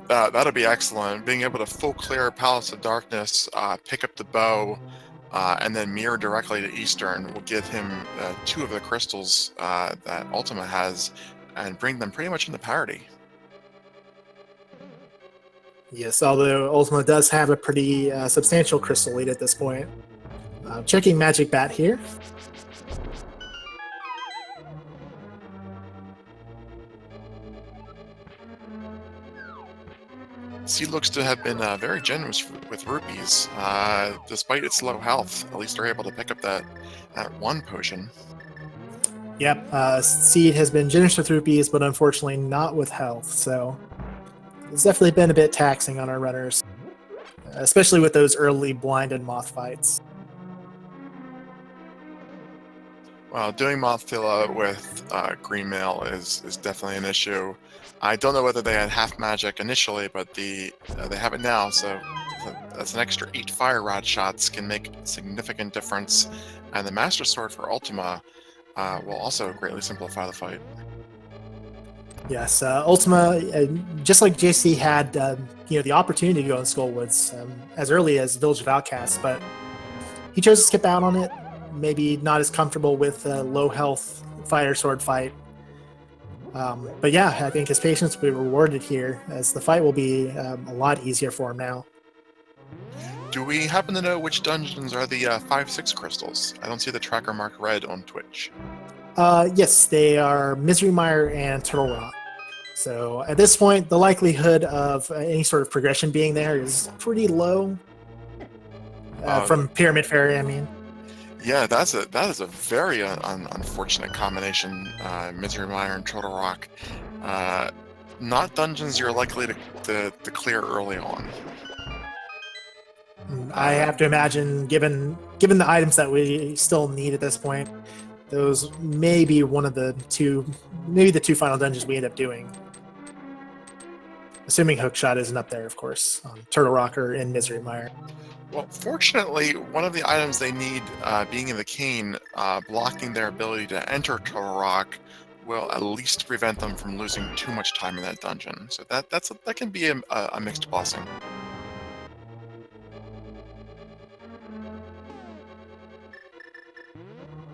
That'll be excellent. Being able to full clear Palace of Darkness, pick up the bow, and then mirror directly to Eastern will give him 2 of the crystals that Ultima has, and bring them pretty much into parity. Yes, although Ultima does have a pretty substantial crystal lead at this point. Checking Magic Bat here. He looks to have been very generous with rupees, despite its low health. At least they're able to pick up that 1 potion. Yep, Seed has been generous with rupees, but unfortunately not with health, so it's definitely been a bit taxing on our runners, especially with those early blind and moth fights. Well, doing Mothzilla with green mail is definitely an issue. I don't know whether they had half magic initially, but they have it now, so that's an extra 8 fire rod shots can make a significant difference. And the Master Sword for Ultima will also greatly simplify the fight. Yes, Ultima, just like JC had, the opportunity to go in Skullwoods as early as Village of Outcasts, but he chose to skip out on it. Maybe not as comfortable with low health fire sword fight. But yeah, I think his patience will be rewarded here, as the fight will be a lot easier for him now. Do we happen to know which dungeons are the 5-6 crystals? I don't see the tracker mark red on Twitch. Yes, they are Misery Mire and Turtle Rock. So at this point, the likelihood of any sort of progression being there is pretty low. From Pyramid Fairy, I mean. Yeah, that is a very unfortunate combination. Misery Mire and Turtle Rock. Not dungeons you're likely to clear early on. I have to imagine, given the items that we still need at this point, those may be one of the two, maybe the two final dungeons we end up doing. Assuming Hookshot isn't up there, of course, on Turtle Rocker and Misery Mire. Well, fortunately, one of the items they need, being in the cane, blocking their ability to enter Turtle Rock, will at least prevent them from losing too much time in that dungeon. So that can be a mixed blessing.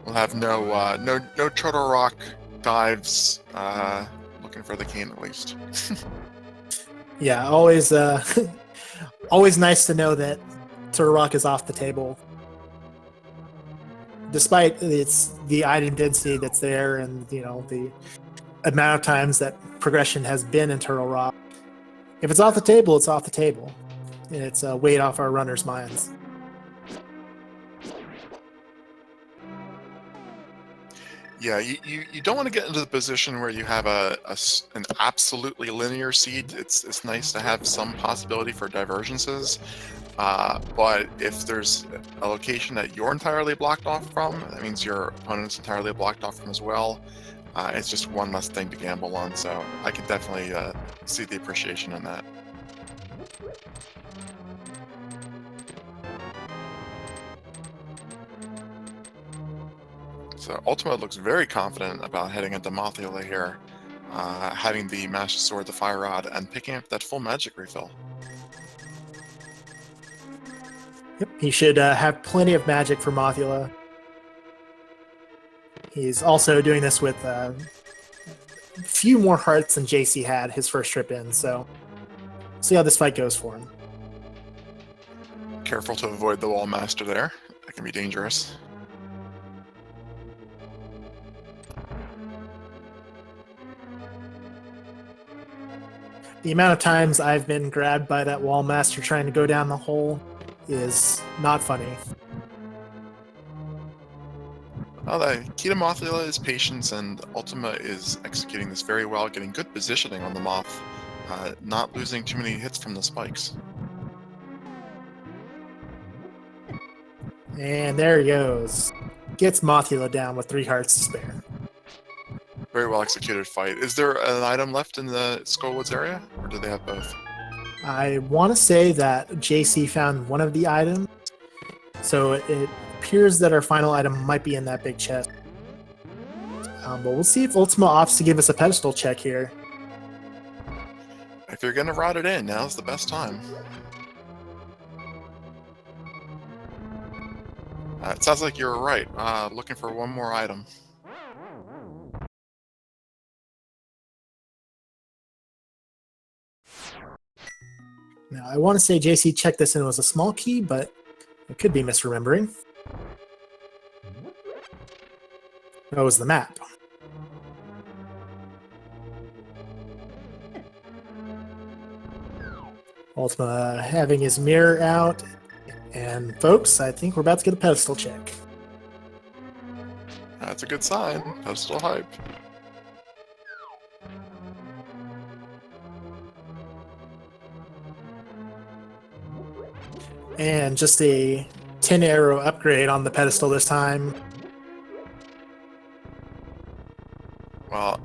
We'll have no Turtle Rock dives. Looking for the cane at least. Yeah, always always nice to know that Turtle Rock is off the table. Despite the item density that's there and the amount of times that progression has been in Turtle Rock. If it's off the table, it's off the table. And it's a weight off our runners' minds. Yeah, you don't want to get into the position where you have an absolutely linear seed. It's nice to have some possibility for divergences, but if there's a location that you're entirely blocked off from, that means your opponent's entirely blocked off from as well. It's just one less thing to gamble on, so I can definitely see the appreciation in that. So Ultima looks very confident about heading into Mothzilla here, having the Master Sword, the Fire Rod, and picking up that full magic refill. Yep, he should have plenty of magic for Mothzilla. He's also doing this with a few more hearts than JC had his first trip in, so see how this fight goes for him. Careful to avoid the Wall Master there. That can be dangerous. The amount of times I've been grabbed by that Wall Master trying to go down the hole is not funny. Well, the key to Mothzilla is patience, and Ultima is executing this very well, getting good positioning on the Moth, not losing too many hits from the spikes. And there he goes. Gets Mothzilla down with 3 hearts to spare. Very well executed fight. Is there an item left in the Skullwoods area, or do they have both? I want to say that JC found one of the items, so it appears that our final item might be in that big chest. But we'll see if Ultima opts to give us a pedestal check here. If you're gonna rot it in, now's the best time. It sounds like you're right. Looking for one more item. Now, I want to say JC checked this and it was a small key, but I could be misremembering. That was the map. Ultima having his mirror out. And folks, I think we're about to get a pedestal check. That's a good sign. Pedestal hype. And just a 10 arrow upgrade on the pedestal this time.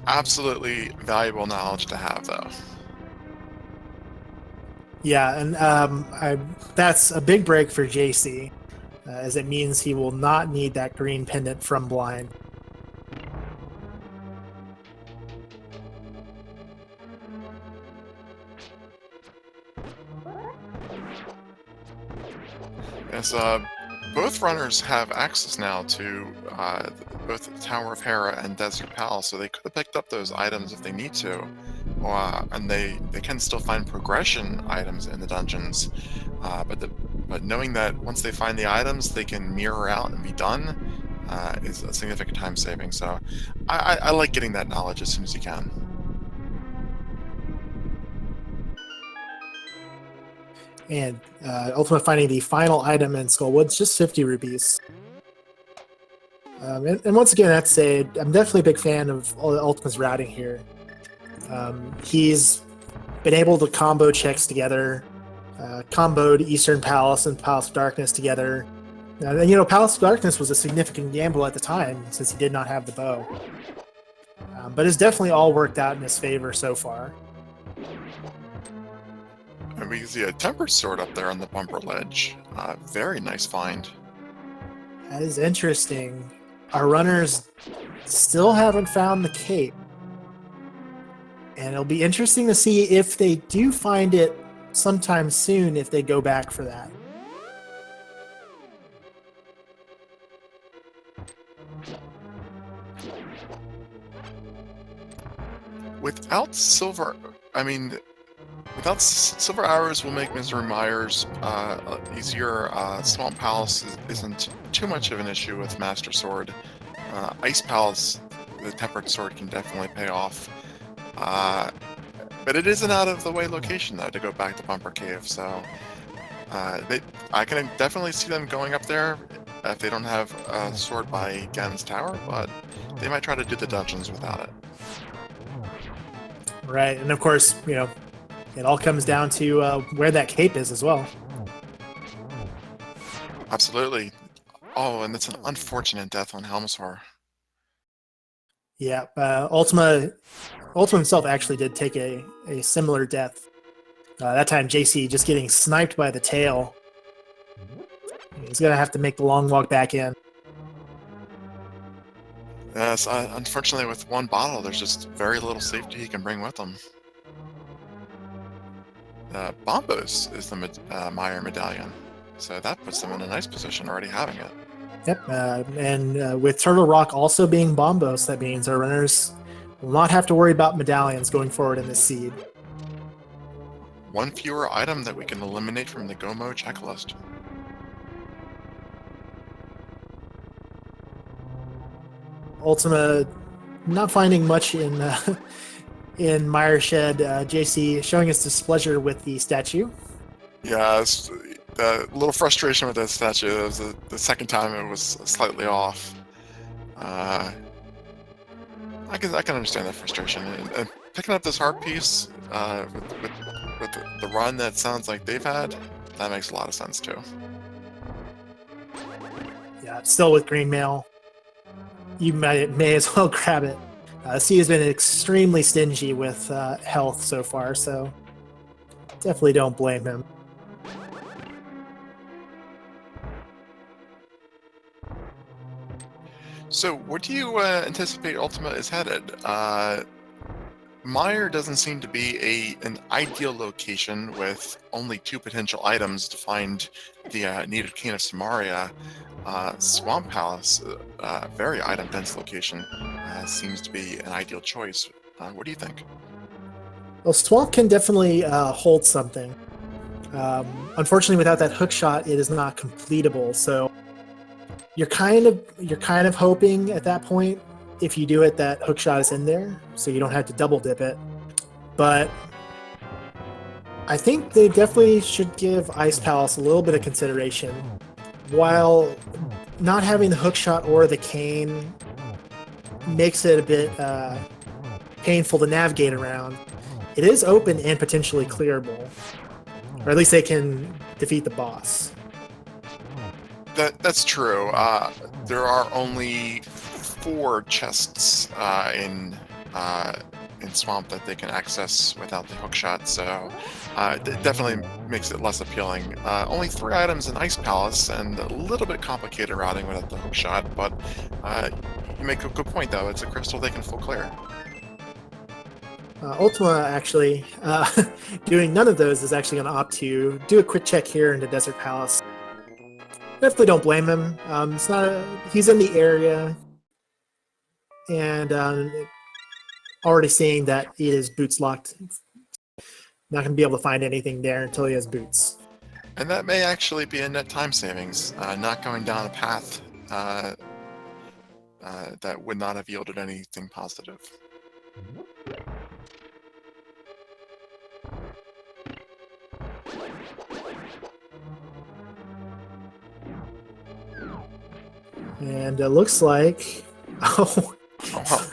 Absolutely valuable knowledge to have, though. Yeah, and that's a big break for JC, as it means he will not need that green pendant from blind. Yes, both runners have access now to both the Tower of Hera and Desert Palace, so they could have picked up those items if they need to. And they can still find progression items in the dungeons, but knowing that once they find the items, they can mirror out and be done is a significant time saving. So I like getting that knowledge as soon as you can. And Ultima finding the final item in Skullwood's just 50 rupees. And once again, that's I'm definitely a big fan of Ultima's routing here. He's been able to combo checks together, comboed Eastern Palace and Palace of Darkness together. And, Palace of Darkness was a significant gamble at the time since he did not have the bow. But it's definitely all worked out in his favor so far. And we see a tempered sword up there on the bumper ledge. Very nice find. That is interesting. Our runners still haven't found the cape. And it'll be interesting to see if they do find it sometime soon, if they go back for that. Without silver arrows will make Mr. Myers easier. Swamp Palace isn't too much of an issue with Master Sword. Ice Palace, the tempered sword can definitely pay off. But it is an out-of-the-way location, though, to go back to Bumper Cave, so I can definitely see them going up there if they don't have a sword by Ganon's Tower, but they might try to do the dungeons without it. Right, and of course, it all comes down to where that cape is as well. Absolutely. Oh, and it's an unfortunate death on Helmshor. Yeah, Ultima himself actually did take a similar death. That time, JC just getting sniped by the tail. He's going to have to make the long walk back in. Yes, unfortunately, with one bottle, there's just very little safety he can bring with him. Bombos is the Meyer medallion, so that puts them in a nice position already having it. Yep, and with Turtle Rock also being Bombos, that means our runners will not have to worry about medallions going forward in this seed. One fewer item that we can eliminate from the Gomo checklist. Ultima not finding much in Meyer Shed. JC showing his displeasure with the statue. Yeah, a little frustration with that statue. It was the second time it was slightly off. I can understand that frustration. And picking up this heart piece with the run that sounds like they've had, that makes a lot of sense too. Yeah, still with green mail. You may as well grab it. C has been extremely stingy with health so far, so definitely don't blame him. So, where do you anticipate Ultima is headed? Meyer doesn't seem to be an ideal location with only 2 potential items to find the needed Cane of Samaria. Swamp Palace, very item-dense location, seems to be an ideal choice. What do you think? Well, Swamp can definitely hold something. Unfortunately, without that hook shot, it is not completable. So you're kind of hoping at that point, if you do it, that hook shot is in there, so you don't have to double dip it. But I think they definitely should give Ice Palace a little bit of consideration. While not having the hook shot or the cane makes it a bit painful to navigate around, it is open and potentially clearable. Or at least they can defeat the boss. That's true. There are only 4 chests in in Swamp that they can access without the hook shot, so it definitely makes it less appealing. Only 3 items in Ice Palace, and a little bit complicated routing without the hook shot, but you make a good point, though. It's a crystal they can full clear. Ultima, actually, doing none of those is actually going to opt to do a quick check here into Desert Palace. Definitely don't blame him. It's not he's in the area, and already seeing that he is boots locked. Not going to be able to find anything there until he has boots. And that may actually be a net time savings, not going down a path that would not have yielded anything positive. And it looks like... Oh, wow.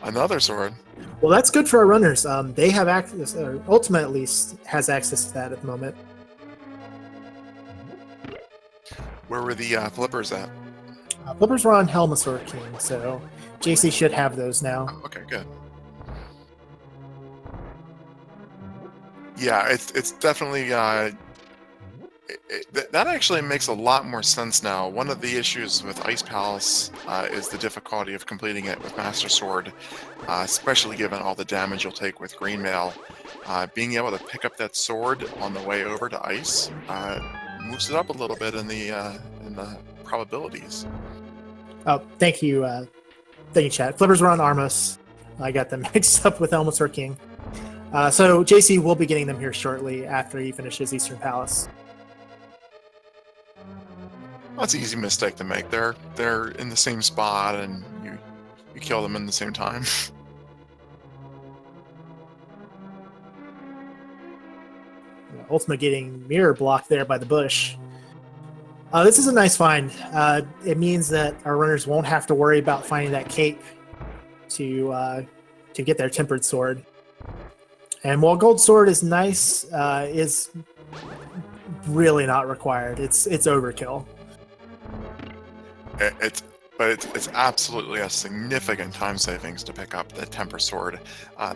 Another sword. Well, that's good for our runners. They have access, Ultima at least has access to that at the moment. Where were the flippers at? Flippers were on Helmasaur King, so JC should have those now. Oh, okay, good. Yeah, it's definitely that actually makes a lot more sense now. One of the issues with Ice Palace is the difficulty of completing it with Master Sword, especially given all the damage you'll take with Green Mail. Being able to pick up that sword on the way over to Ice moves it up a little bit in the probabilities. Oh, thank you, chat. Flippers were on Armos. I got them mixed up with Helmasaur King. So JC will be getting them here shortly after he finishes Eastern Palace. That's an easy mistake to make. They're in the same spot, and you kill them in the same time. Ultima getting mirror blocked there by the bush. This is a nice find. It means that our runners won't have to worry about finding that cape to get their tempered sword. And while gold sword is nice, is really not required. It's overkill. It's absolutely a significant time savings to pick up the temper sword.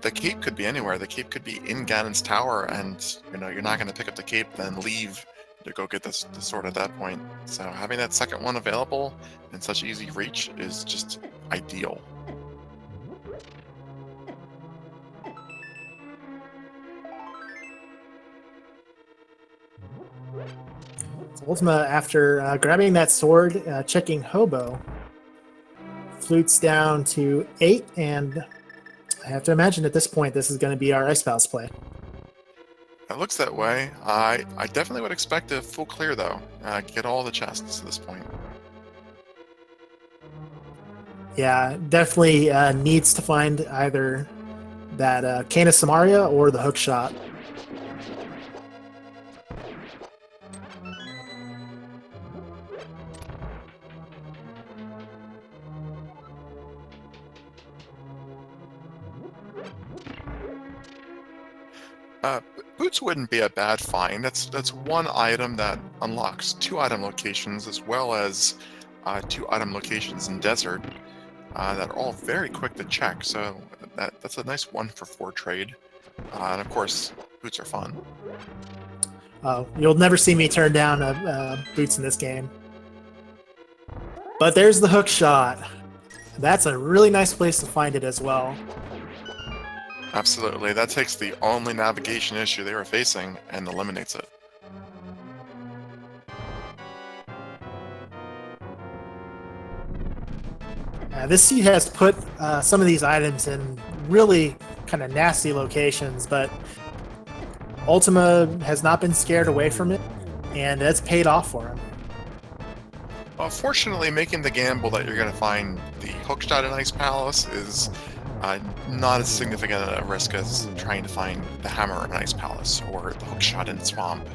The cape could be anywhere. The cape could be in Ganon's tower, and you're not going to pick up the cape, then leave to go get the sword at that point. So having that second one available in such easy reach is just ideal. Ultima, after grabbing that sword, checking Hobo, flutes down to 8, and I have to imagine at this point this is going to be our Ice Palace play. It looks that way. I definitely would expect a full clear, though. Get all the chests at this point. Yeah, definitely needs to find either that Canis Samaria or the hook shot. Boots wouldn't be a bad find. That's one item that unlocks 2 item locations, as well as 2 item locations in Desert that are all very quick to check. So that's a nice 1-for-4 trade. And of course, boots are fun. You'll never see me turn down boots in this game. But there's the hook shot. That's a really nice place to find it as well. Absolutely. That takes the only navigation issue they were facing and eliminates it. This seed has put some of these items in really kind of nasty locations, but Ultima has not been scared away from it, and it's paid off for him. Fortunately, making the gamble that you're going to find the hookshot in Ice Palace is not as significant a risk as trying to find the hammer in Ice Palace or the hookshot in Swamp.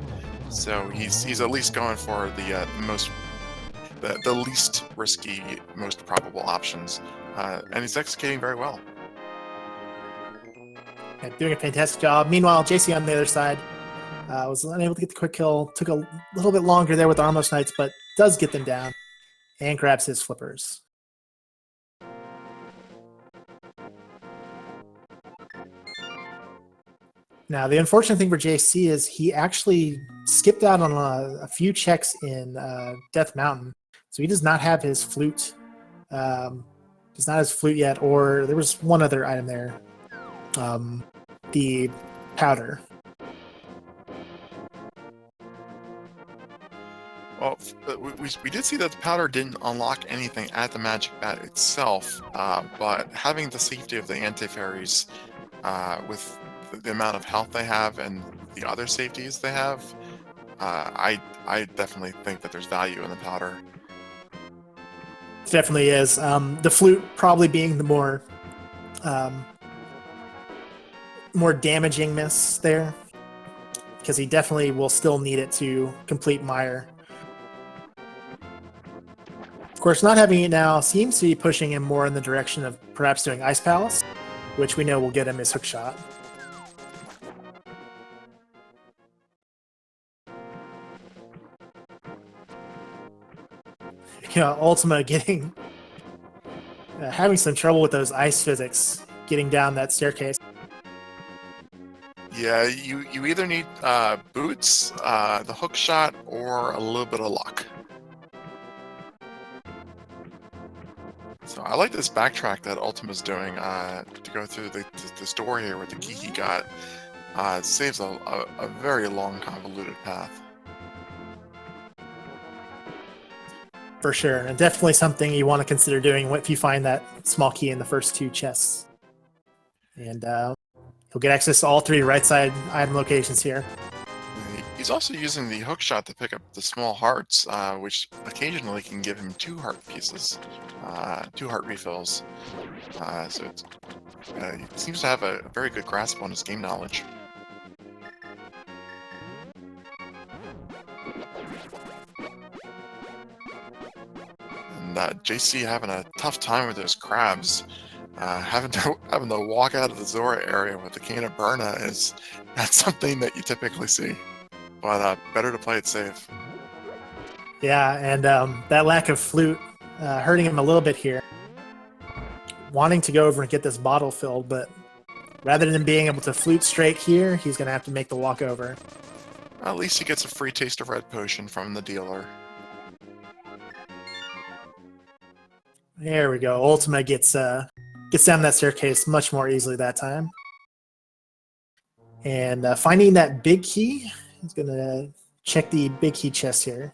So he's at least going for the least risky, most probable options, and he's executing very well. Yeah, doing a fantastic job. Meanwhile, JC on the other side was unable to get the quick kill. Took a little bit longer there with Armos Knights, but does get them down and grabs his flippers. Now, the unfortunate thing for JC is he actually skipped out on a few checks in Death Mountain, so he does not have his flute. Does not have his flute yet, or there was one other item there, the powder. Well, we did see that the powder didn't unlock anything at the magic bat itself, but having the safety of the anti-fairies with the amount of health they have and the other safeties they have, I definitely think that there's value in the powder. Definitely is. The flute probably being the more damaging miss there, because he definitely will still need it to complete Mire. Of course, not having it now seems to be pushing him more in the direction of perhaps doing Ice Palace, which we know will get him his hook shot. Ultyma getting having some trouble with those ice physics getting down that staircase. Yeah, you either need boots, the hook shot, or a little bit of luck. So I like this backtrack that Ultima's doing to go through this door here with the key he got. It saves a very long, convoluted path. For sure, and definitely something you want to consider doing if you find that small key in the first two chests. And you'll get access to all three right side item locations here. He's also using the hook shot to pick up the small hearts, which occasionally can give him 2 heart pieces, 2 heart refills. So he seems to have a very good grasp on his game knowledge. And JC having a tough time with those crabs. Having to walk out of the Zora area with a can of Berna is not something that you typically see. But better to play it safe. Yeah, and that lack of flute hurting him a little bit here. Wanting to go over and get this bottle filled, but rather than being able to flute straight here, he's going to have to make the walk over. At least he gets a free taste of red potion from the dealer. There we go. Ultima gets down that staircase much more easily that time. And finding that big key, he's going to check the big key chest here.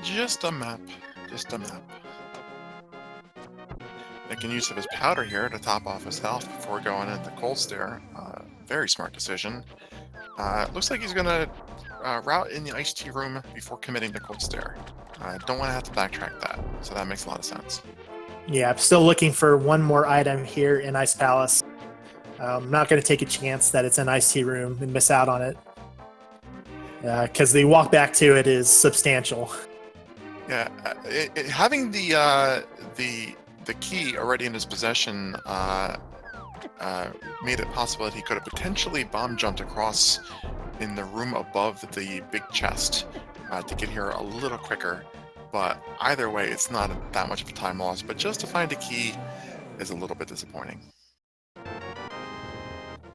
Just a map. Just a map. Making use of his powder here to top off his health before going into Cold Stare. Very smart decision. Looks like he's going to route in the iced tea room before committing to Cold Stare. Don't want to have to backtrack that, so that makes a lot of sense. Yeah, I'm still looking for one more item here in Ice Palace. I'm not going to take a chance that it's an iced tea room and miss out on it, because the walk back to it is substantial. Yeah, having the key already in his possession made it possible that he could have potentially bomb jumped across in the room above the big chest to get here a little quicker. But either way, it's not that much of a time loss. But just to find a key is a little bit disappointing.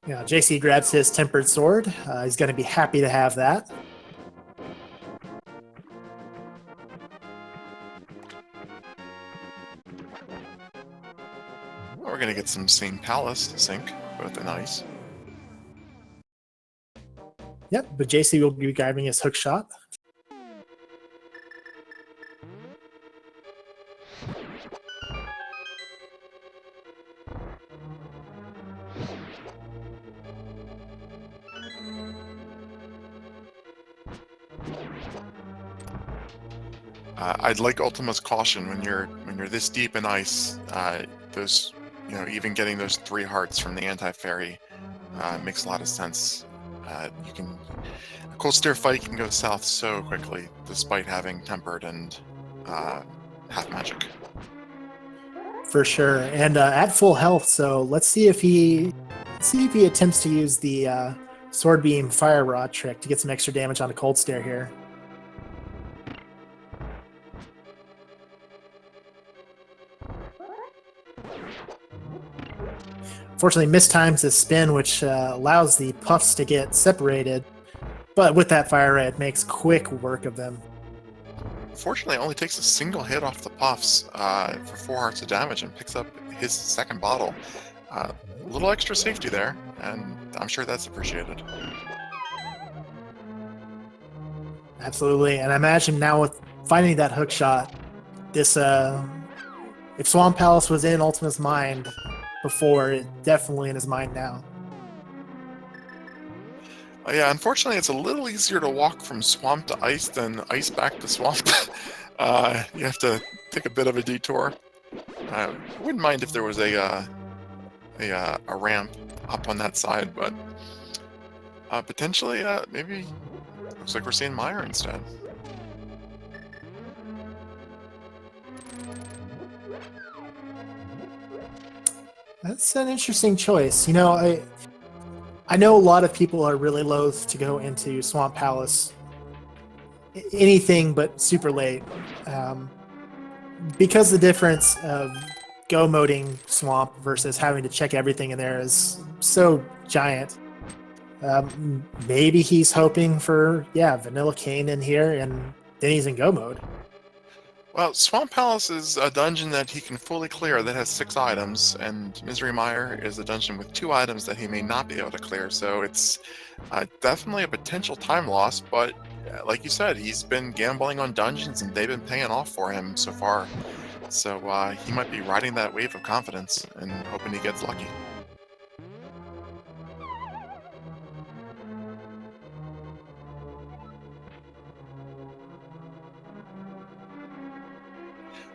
Yeah, JC grabs his tempered sword. He's going to be happy to have that. We're going to get some St. Palace to sync with the nice. Yep, but JC will be grabbing his hook shot. I'd like Ultima's caution when you're this deep in ice. Those, even getting those 3 hearts from the anti-fairy makes a lot of sense. A Cold Stare fight can go south so quickly, despite having tempered and half magic. For sure, and at full health. So let's see if he attempts to use the sword beam fire rod trick to get some extra damage on a Cold Stare here. Fortunately, mistimes his spin, which allows the puffs to get separated. But with that fire ray, it makes quick work of them. Fortunately, it only takes a single hit off the puffs for 4 hearts of damage and picks up his second bottle. A little extra safety there, and I'm sure that's appreciated. Absolutely, and I imagine now with finding that hook shot, this if Swamp Palace was in Ultima's mind before, it's definitely in his mind now. Yeah, unfortunately, it's a little easier to walk from swamp to ice than ice back to swamp. You have to take a bit of a detour. I wouldn't mind if there was a ramp up on that side, but potentially, maybe looks like we're seeing Meyer instead. That's an interesting choice. You know, I know a lot of people are really loath to go into Swamp Palace, anything but super late, because the difference of go moding Swamp versus having to check everything in there is so giant. Maybe he's hoping for Vanilla Cane in here, and then he's in go mode. Well, Swamp Palace is a dungeon that he can fully clear that has 6 items, and Misery Mire is a dungeon with 2 items that he may not be able to clear, so it's definitely a potential time loss, but like you said, he's been gambling on dungeons and they've been paying off for him so far, so he might be riding that wave of confidence and hoping he gets lucky.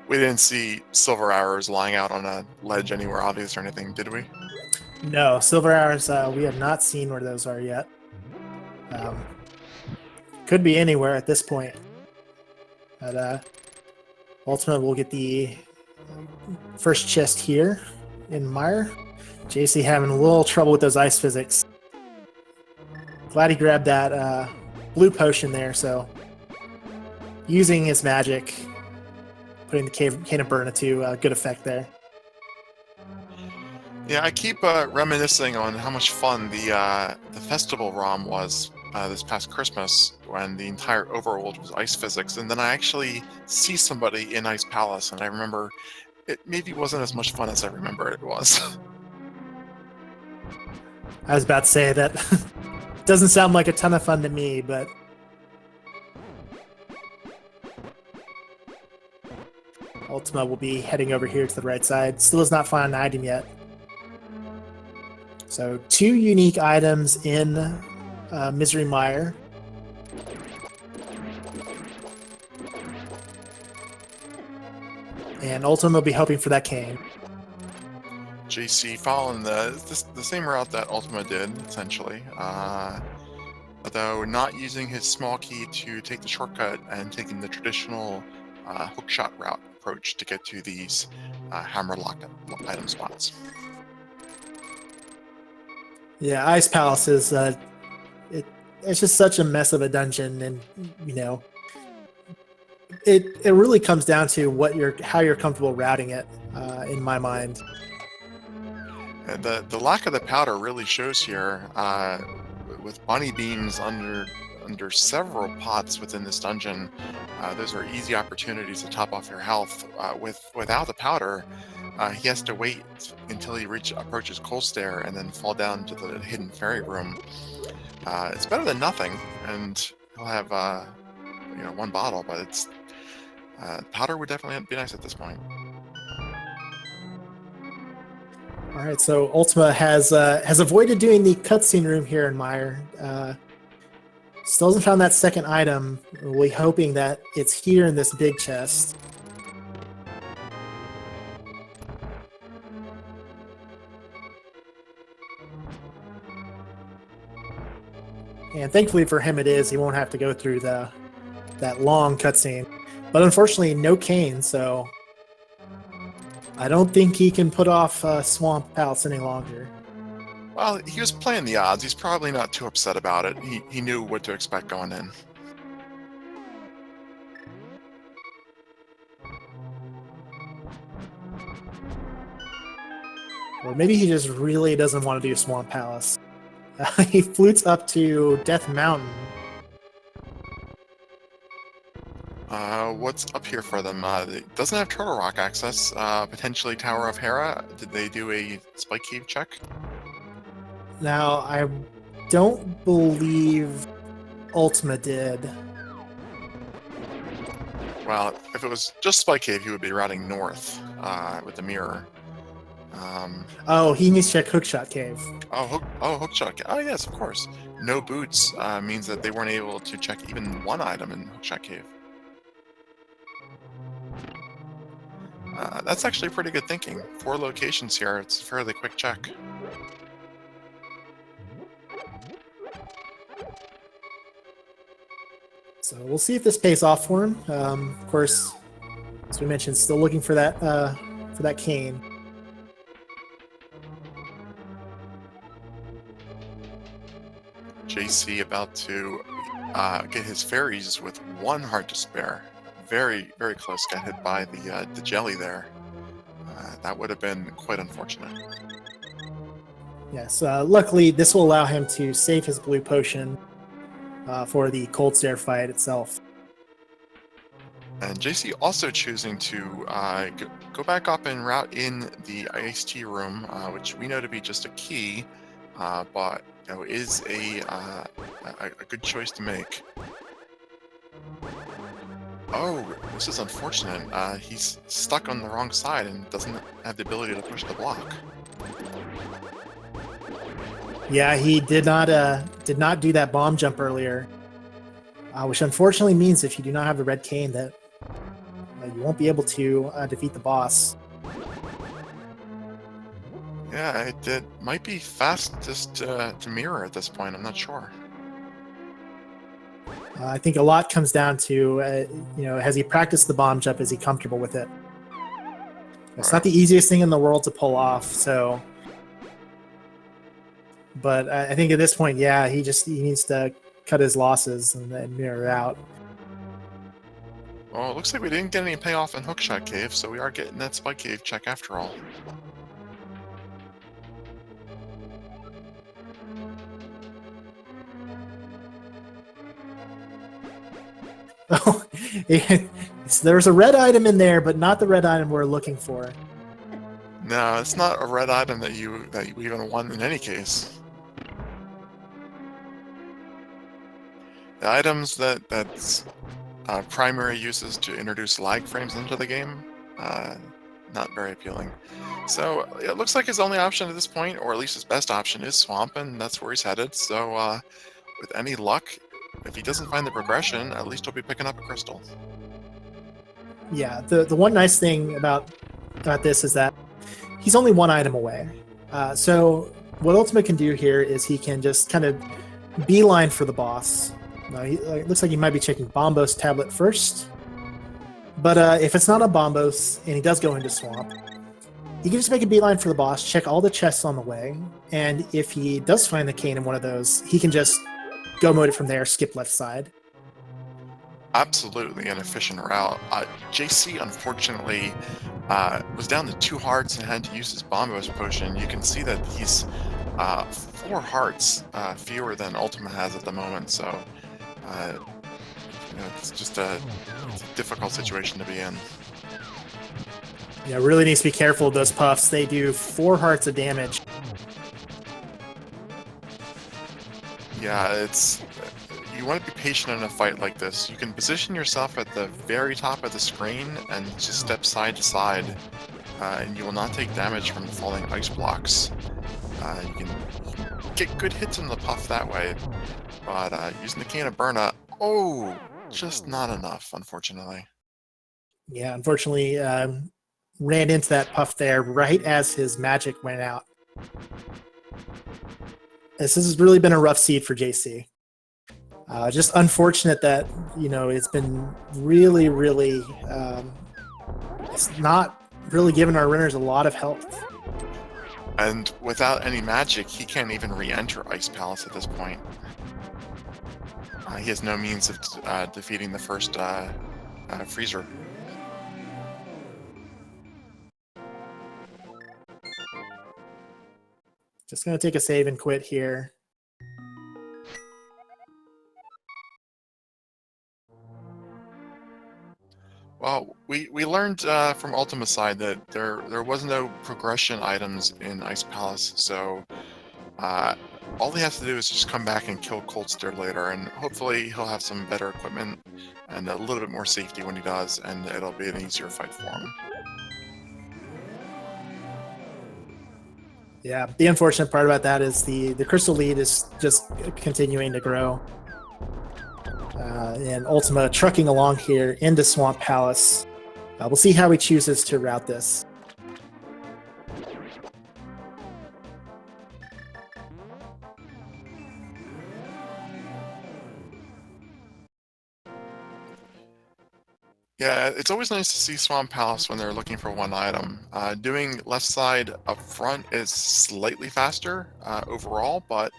We didn't see silver arrows lying out on a ledge anywhere obvious or anything, did we? No, silver hours, we have not seen where those are yet. Could be anywhere at this point. But Ultima will get the first chest here in Mire. JC having a little trouble with those ice physics. Glad he grabbed that blue potion there, so using his magic, putting the Cane of Burna to good effect there. Yeah, I keep reminiscing on how much fun the festival ROM was this past Christmas when the entire overworld was ice physics, and then I actually see somebody in Ice Palace, and I remember it maybe wasn't as much fun as I remember it was. I was about to say that doesn't sound like a ton of fun to me, but Ultima will be heading over here to the right side. Still has not found an item yet. So 2 unique items in Misery Mire. And Ultima will be hoping for that cane. JC following the same route that Ultima did, essentially. Although not using his small key to take the shortcut and taking the traditional hookshot route approach to get to these hammer locked item spots. Yeah, Ice Palace is it's just such a mess of a dungeon, and you know, it really comes down to how you're comfortable routing it. In my mind, the lack of the powder really shows here. With bunny beams under several pots within this dungeon, those are easy opportunities to top off your health. Without the powder, he has to wait until he approaches Colstair and then fall down to the hidden fairy room. It's better than nothing, and he'll have 1 bottle, but it's powder would definitely be nice at this point. all right. So Ultima has avoided doing the cutscene room here in Mire. Still hasn't found that second item. We're hoping that it's here in this big chest. And thankfully for him it is. He won't have to go through that long cutscene. But unfortunately, no cane, so I don't think he can put off Swamp Palace any longer. Well, he was playing the odds. He's probably not too upset about it. He knew what to expect going in. Or maybe he just really doesn't want to do Swamp Palace. He flutes up to Death Mountain. What's up here for them? It doesn't have Turtle Rock access. Potentially Tower of Hera. Did they do a Spike Cave check? Now, I don't believe Ultyma did. Well, if it was just Spike Cave, he would be routing north with the mirror. Oh, he needs to check Hookshot Cave. Hookshot. Oh, yes, of course. No boots means that they weren't able to check even one item in Hookshot Cave. That's actually pretty good thinking. 4 locations here. It's a fairly quick check. So we'll see if this pays off for him. Of course, as we mentioned, still looking for that cane. JC about to get his fairies with 1 heart to spare. Very, very close. Got hit by the jelly there. That would have been quite unfortunate. Yes, luckily this will allow him to save his blue potion for the Cold Stare fight itself. And JC also choosing to go back up and route in the iced tea room, which we know to be just a key, but is a good choice to make. Oh, this is unfortunate. He's stuck on the wrong side and doesn't have the ability to push the block. Yeah, he did not do that bomb jump earlier, which unfortunately means if you do not have the red cane that you won't be able to defeat the boss. Yeah, it might be fastest to mirror at this point. I'm not sure. I think a lot comes down to, has he practiced the bomb jump? Is he comfortable with it? It's not the easiest thing in the world to pull off, so. But I think at this point, yeah, he needs to cut his losses and mirror out. Well, it looks like we didn't get any payoff in Hookshot Cave, so we are getting that Spike Cave check after all. Oh, there's a red item in there, but not the red item we're looking for. No, it's not a red item that you even want in any case. The items that's primary uses to introduce lag frames into the game, not very appealing. So it looks like his only option at this point, or at least his best option, is Swamp, and that's where he's headed. So with any luck, if he doesn't find the progression, at least he'll be picking up a crystal. Yeah, the one nice thing about this is that he's only 1 item away. So what Ultyma can do here is he can just kind of beeline for the boss. It looks like he might be checking Bombos tablet first. But if it's not a Bombos and he does go into Swamp, he can just make a beeline for the boss, check all the chests on the way, and if he does find the cane in one of those, he can just go mode it from there, skip left side. Absolutely an efficient route. JC, unfortunately, was down to 2 hearts and had to use his Bombos potion. You can see that he's 4 hearts fewer than Ultyma has at the moment, so it's just a difficult situation to be in. Yeah, really needs to be careful of those puffs. They do 4 hearts of damage. Yeah, you want to be patient in a fight like this. You can position yourself at the very top of the screen and just step side to side, and you will not take damage from falling ice blocks. You can get good hits in the puff that way, but using the Cane of Burna, just not enough, unfortunately. Yeah, unfortunately, ran into that puff there right as his magic went out. This has really been a rough seed for JC. Just unfortunate that, it's been really, really, it's not really giving our runners a lot of health. And without any magic, he can't even re-enter Ice Palace at this point. He has no means of defeating the first freezer. Just going to take a save and quit here. Well, we learned from Ultima's side that there was no progression items in Ice Palace, so all he has to do is just come back and kill Coldster later, and hopefully he'll have some better equipment and a little bit more safety when he does, and it'll be an easier fight for him. Yeah, the unfortunate part about that is the crystal lead is just continuing to grow. And Ultima trucking along here into Swamp Palace. We'll see how he chooses to route this. Yeah, it's always nice to see Swamp Palace when they're looking for one item. Doing left side up front is slightly faster overall, but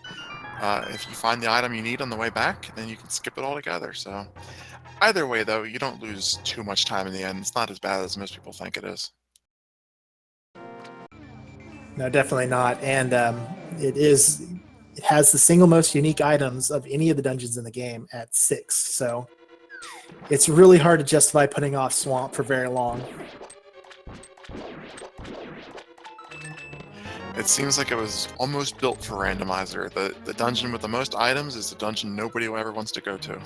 if you find the item you need on the way back, then you can skip it altogether. So either way, though, you don't lose too much time in the end. It's not as bad as most people think it is. No, definitely not. And it has the single most unique items of any of the dungeons in the game at 6. So it's really hard to justify putting off Swamp for very long. It seems like it was almost built for Randomizer. The dungeon with the most items is the dungeon nobody ever wants to go to.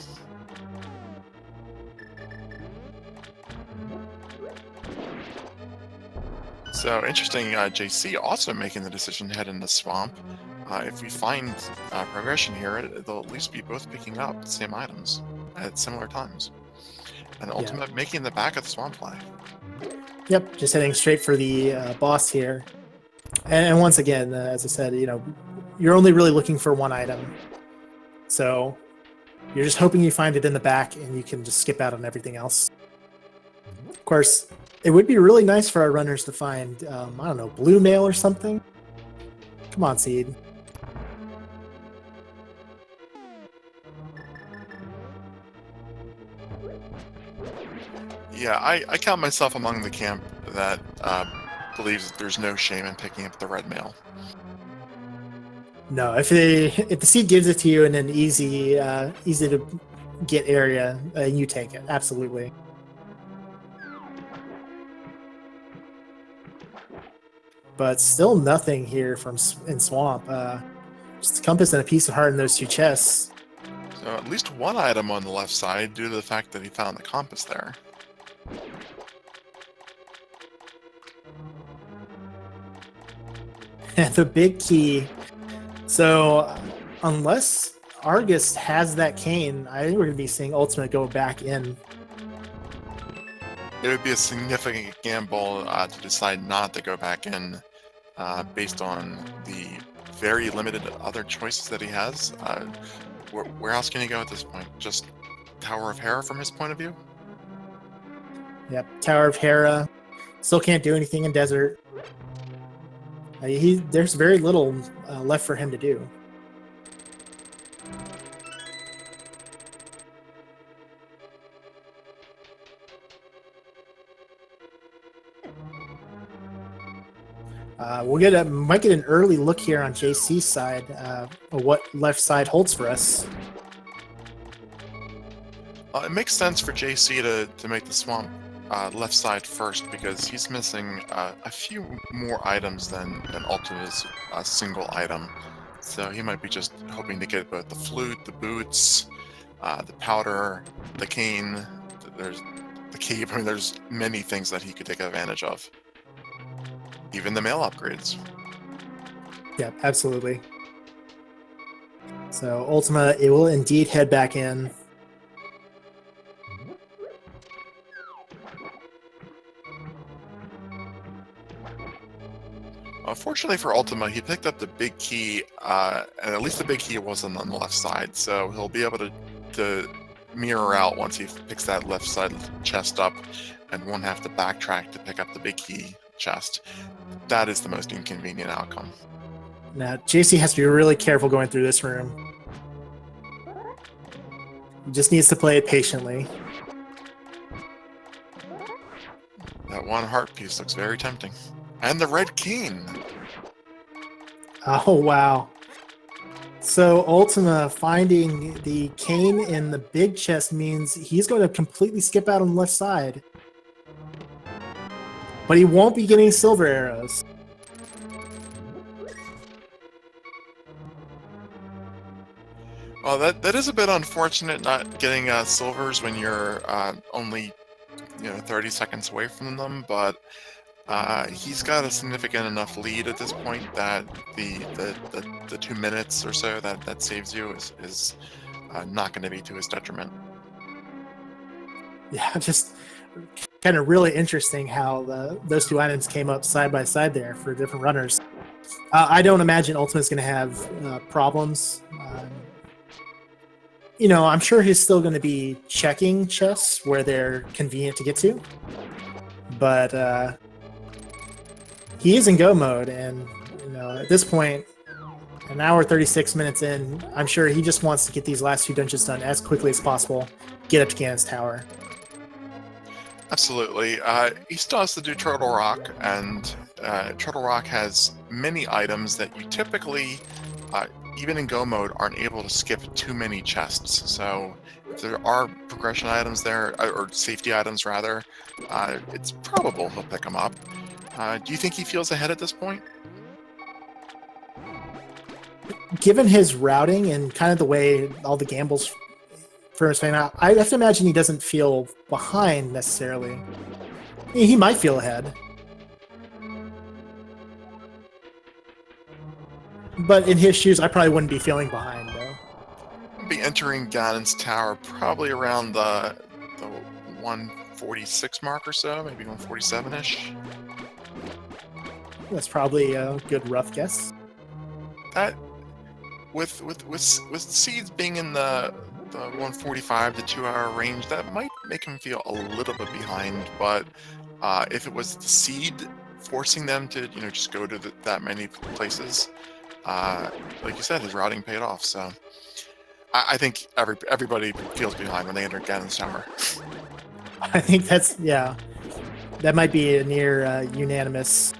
So interesting, JC also making the decision to head into Swamp. If we find progression here, they'll at least be both picking up the same items at similar times. And Ultimate making the back of the Swamp play. Yep, just heading straight for the boss here. And once again, as I said, you're only really looking for one item. So you're just hoping you find it in the back and you can just skip out on everything else. Of course, it would be really nice for our runners to find, I don't know, blue mail or something. Come on, Seed. Yeah, I count myself among the camp that believes that there's no shame in picking up the red mail. No, if the Seed gives it to you in an easy to get area, you take it. Absolutely. But still nothing here in Swamp. Just a compass and a piece of heart in those two chests. So at least one item on the left side due to the fact that he found the compass there. And the big key. So unless Argus has that cane, I think we're going to be seeing Ultimate go back in. It would be a significant gamble to decide not to go back in based on the very limited other choices that he has. Where else can he go at this point? Just Tower of Hera from his point of view? Yep, Tower of Hera. Still can't do anything in Desert. There's very little left for him to do. Might get an early look here on JC's side of what left side holds for us. It makes sense for JC to make the Swamp left side first because he's missing a few more items than Ultima's single item. So he might be just hoping to get both the flute, the boots, the powder, the cane, there's the cape. I mean, there's many things that he could take advantage of. Even the mail upgrades. Yeah, absolutely. So Ultima, it will indeed head back in. Unfortunately for Ultima, he picked up the big key, and at least the big key wasn't on the left side, so he'll be able to mirror out once he picks that left side chest up and won't have to backtrack to pick up the big key chest. That is the most inconvenient outcome. Now, JC has to be really careful going through this room. He just needs to play it patiently. That one heart piece looks very tempting. And the red cane! Oh, wow. So Ultima finding the cane in the big chest means he's going to completely skip out on the left side. But he won't be getting silver arrows. Well, that is a bit unfortunate not getting silvers when you're only 30 seconds away from them, but he's got a significant enough lead at this point that the 2 minutes or so that saves you is not going to be to his detriment. Yeah, just kind of really interesting how those two items came up side by side there for different runners. I don't imagine Ultima's going to have problems. I'm sure he's still going to be checking chests where they're convenient to get to. But he is in go mode, and at this point, an hour 36 minutes in, I'm sure he just wants to get these last two dungeons done as quickly as possible, get up to Ganon's Tower. Absolutely. He still has to do Turtle Rock, and Turtle Rock has many items that you typically, even in go mode, aren't able to skip too many chests. So if there are progression items there, or safety items rather, it's probable he'll pick them up. Do you think he feels ahead at this point? Given his routing and kind of the way all the gambles first came out, I have to imagine he doesn't feel behind necessarily. He might feel ahead. But in his shoes, I probably wouldn't be feeling behind, though. I'll be entering Ganon's Tower probably around the 146 mark or so, maybe 147-ish. That's probably a good rough guess. That with seeds being in the 145 to 2 hour range, that might make him feel a little bit behind. But if it was the seed forcing them to just go to that many places, like you said, his routing paid off. So I think everybody feels behind when they enter Ganon's Tower. I think that might be a near unanimous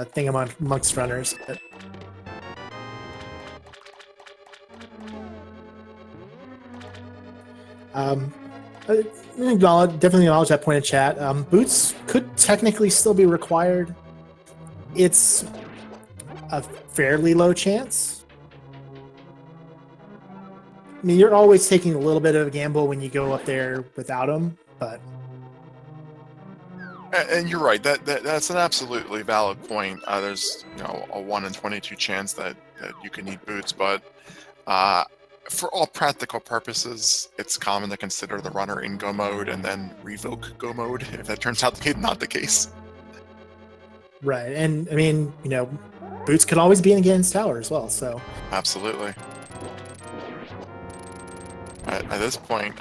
thing amongst runners. But definitely acknowledge that point in chat. Boots could technically still be required. It's a fairly low chance. I mean, you're always taking a little bit of a gamble when you go up there without them, but... And you're right. That's an absolutely valid point. There's a 1 in 22 chance that you can need boots, but for all practical purposes, it's common to consider the runner in go mode and then revoke go mode if that turns out to be not the case. Right, and I mean, boots could always be in Ganon's Tower as well. So absolutely. At this point,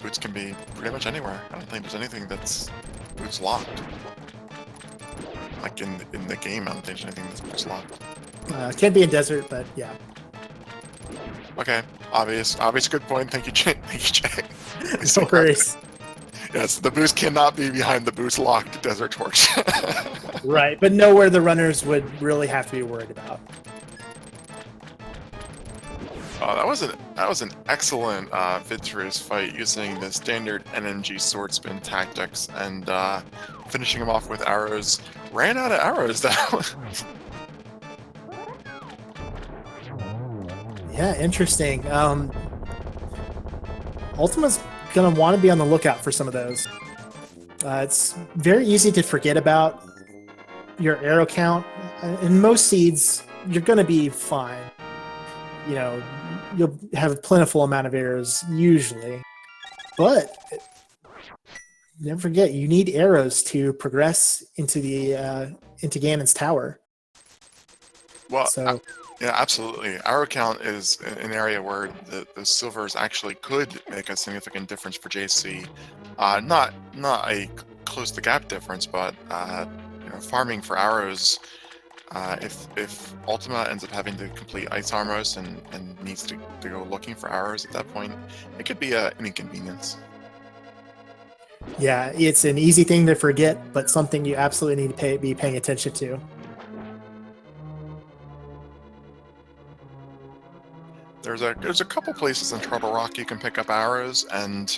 boots can be pretty much anywhere. I don't think there's anything that's boots locked. Like in the game, I don't think there's anything that's boots locked. Can't be in desert, but yeah. Okay, obvious good point. Thank you, Jay. No worries. Yes, the boost cannot be behind the boost locked desert torch. Right, but nowhere the runners would really have to be worried about. That was an excellent Vitru's fight using the standard NMG sword spin tactics and finishing him off with arrows. Ran out of arrows though. Yeah, interesting. Ultima's gonna want to be on the lookout for some of those. It's very easy to forget about your arrow count. In most seeds, you're gonna be fine. You'll have a plentiful amount of arrows usually, but never forget you need arrows to progress into Ganon's Tower. Well, so. Yeah, absolutely. Arrow count is an area where the silvers actually could make a significant difference for JC. Not a close the gap difference, but farming for arrows. If Ultima ends up having to complete Ice Armors and needs to go looking for arrows at that point, it could be an inconvenience. Yeah, it's an easy thing to forget, but something you absolutely need to be paying attention to. There's a couple places in Turtle Rock you can pick up arrows, and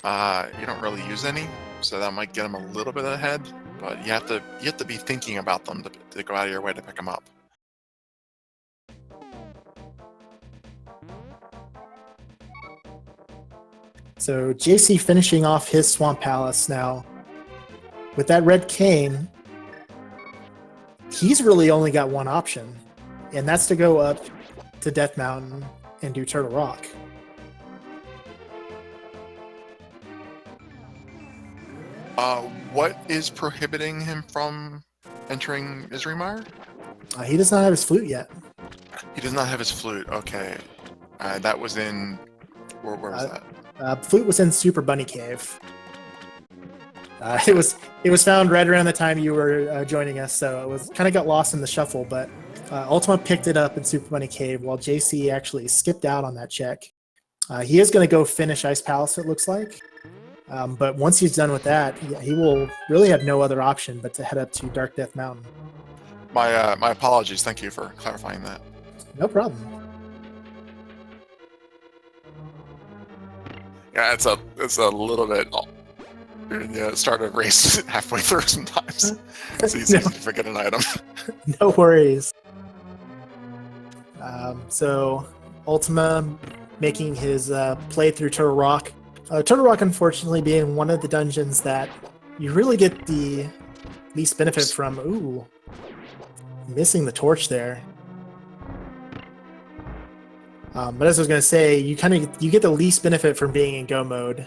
you don't really use any, so that might get them a little bit ahead. But you have to be thinking about them to go out of your way to pick them up. So JC finishing off his Swamp Palace now. With that red cane, he's really only got one option, and that's to go up to Death Mountain and do Turtle Rock. What is prohibiting him from entering Isrimar? He does not have his flute yet. He does not have his flute. Okay, that was in where was that? Flute was in Super Bunny Cave. It was found right around the time you were joining us, so it was kind of got lost in the shuffle. But Ultyma picked it up in Super Bunny Cave, while JC actually skipped out on that check. He is going to go finish Ice Palace, it looks like. But once he's done with that, he will really have no other option but to head up to Dark Death Mountain. My apologies. Thank you for clarifying that. No problem. Yeah, it's a little bit. Yeah, start a race halfway through sometimes. It's easy to forget an item. No worries. So Ultyma making his playthrough Turtle Rock. Turtle Rock, unfortunately, being one of the dungeons that you really get the least benefit from. Ooh, missing the torch there. But as I was going to say, you get the least benefit from being in go mode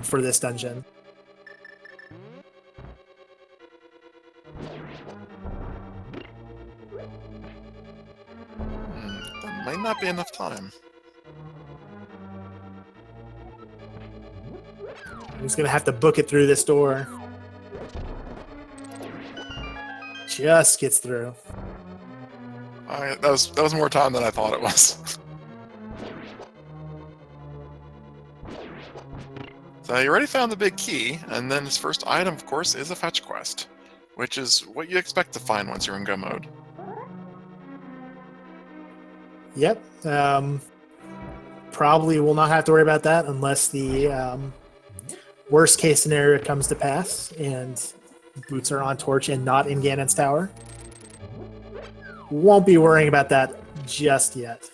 for this dungeon. That might not be enough time. He's going to have to book it through this door. Just gets through. That was more time than I thought it was. So you already found the big key, and then his first item, of course, is a fetch quest, which is what you expect to find once you're in go mode. Yep. Probably will not have to worry about that unless the worst case scenario comes to pass and boots are on torch and not in Ganon's tower. Won't be worrying about that just yet.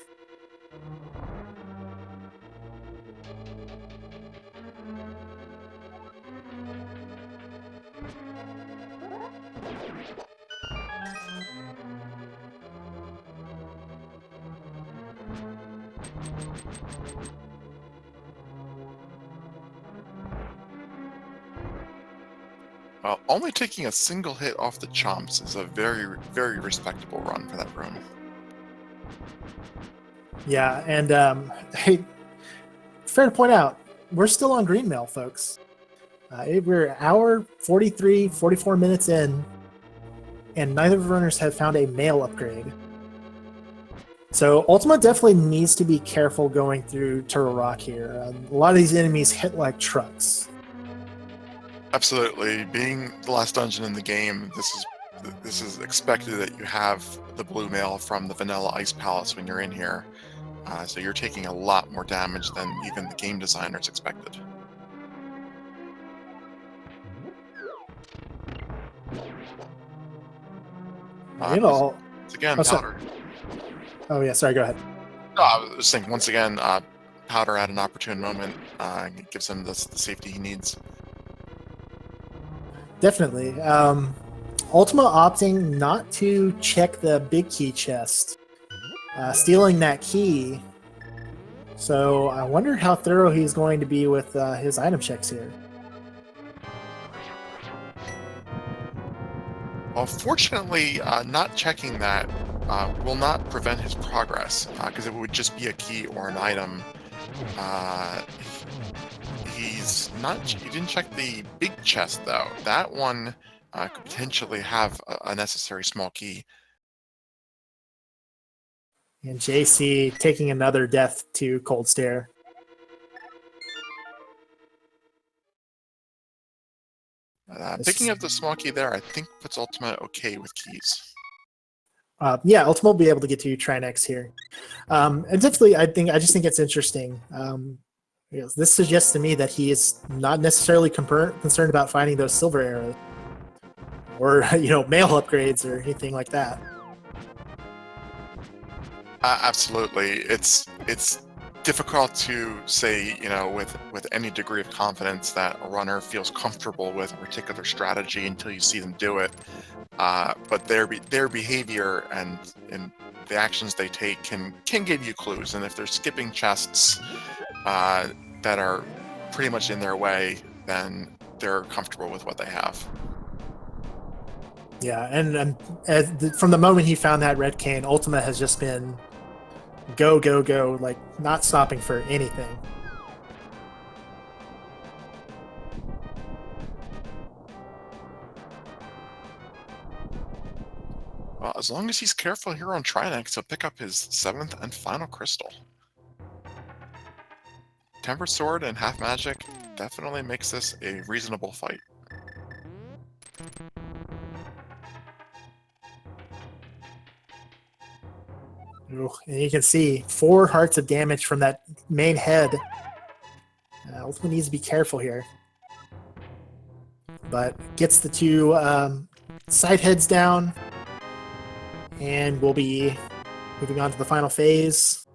Well, only taking a single hit off the chomps is a very, very respectable run for that room. Yeah, and hey, fair to point out, we're still on green mail, folks. We're an hour, 43, 44 minutes in, and neither of the runners have found a mail upgrade. So Ultyma definitely needs to be careful going through Turtle Rock here. A lot of these enemies hit like trucks. Absolutely. Being the last dungeon in the game, this is expected that you have the blue mail from the vanilla Ice Palace when you're in here. So you're taking a lot more damage than even the game designers expected. Once again, Powder. Oh yeah, sorry, go ahead. No, I was saying, once again, Powder at an opportune moment gives him the safety he needs. Definitely. Ultyma opting not to check the big key chest, stealing that key. So I wonder how thorough he's going to be with his item checks here. Well, fortunately, not checking that will not prevent his progress, because it would just be a key or an item. He didn't check the big chest, though. That one could potentially have a necessary small key. And JC taking another death to Cold Stare. Picking up the small key there, I think, puts Ultyma okay with keys. Yeah, Ultima will be able to get to Trinex here. And definitely, I just think it's interesting. This suggests to me that he is not necessarily concerned about finding those silver arrows or mail upgrades or anything like that. Absolutely, it's difficult to say, with any degree of confidence that a runner feels comfortable with a particular strategy until you see them do it. But their behavior and the actions they take can give you clues. And if they're skipping chests that are pretty much in their way, then they're comfortable with what they have. Yeah, and from the moment he found that red cane, Ultima has just been go, go, go, like not stopping for anything. Well, as long as he's careful here on Trinex, he'll pick up his 7th and final crystal. Tempered Sword and Half Magic definitely makes this a reasonable fight. Ooh, and you can see 4 hearts of damage from that main head. Ultima needs to be careful here. But gets the 2 side heads down. And we'll be moving on to the final phase.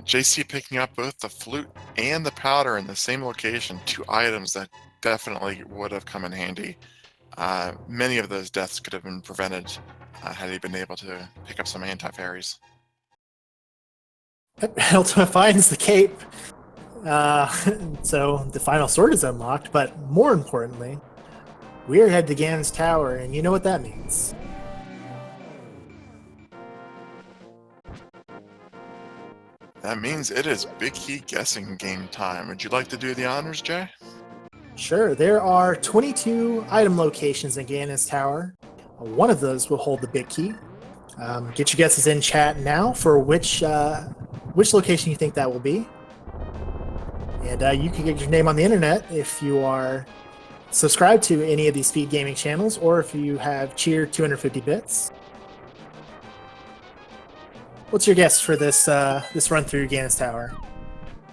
JC picking up both the flute and the powder in the same location, 2 items that definitely would have come in handy. Many of those deaths could have been prevented had he been able to pick up some anti-fairies. Ultima finds the cape. So the final sword is unlocked, but more importantly, we're headed to Ganon's Tower, and you know what that means. That means it is big key guessing game time. Would you like to do the honors, Jay? Sure, there are 22 item locations in Ganon's Tower. One of those will hold the big key. Get your guesses in chat now for which location you think that will be. And you can get your name on the internet if you are subscribed to any of these speed gaming channels, or if you have cheered 250 bits. What's your guess for this run through Ganon's Tower?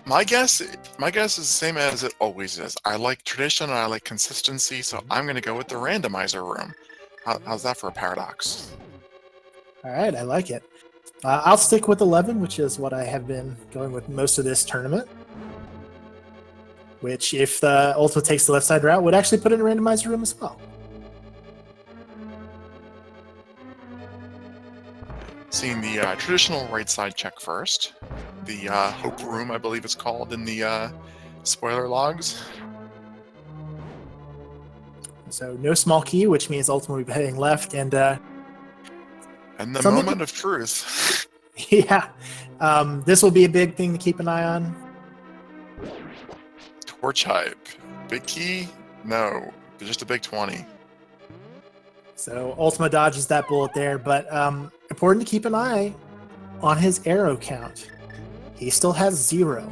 My guess is the same as it always is. I like tradition and I like consistency, so I'm going to go with the randomizer room. How's that for a paradox? All right, I like it. I'll stick with 11, which is what I have been going with most of this tournament. Which, if the Ultima takes the left side route, would actually put it in a randomizer room as well. Seeing the traditional right side check first. The Hope Room, I believe it's called in the spoiler logs. So no small key, which means Ultima will be heading left, and the moment of truth. Yeah, this will be a big thing to keep an eye on. Torch hype. Big key? No, just a big 20. So Ultima dodges that bullet there, but important to keep an eye on his arrow count. He still has 0.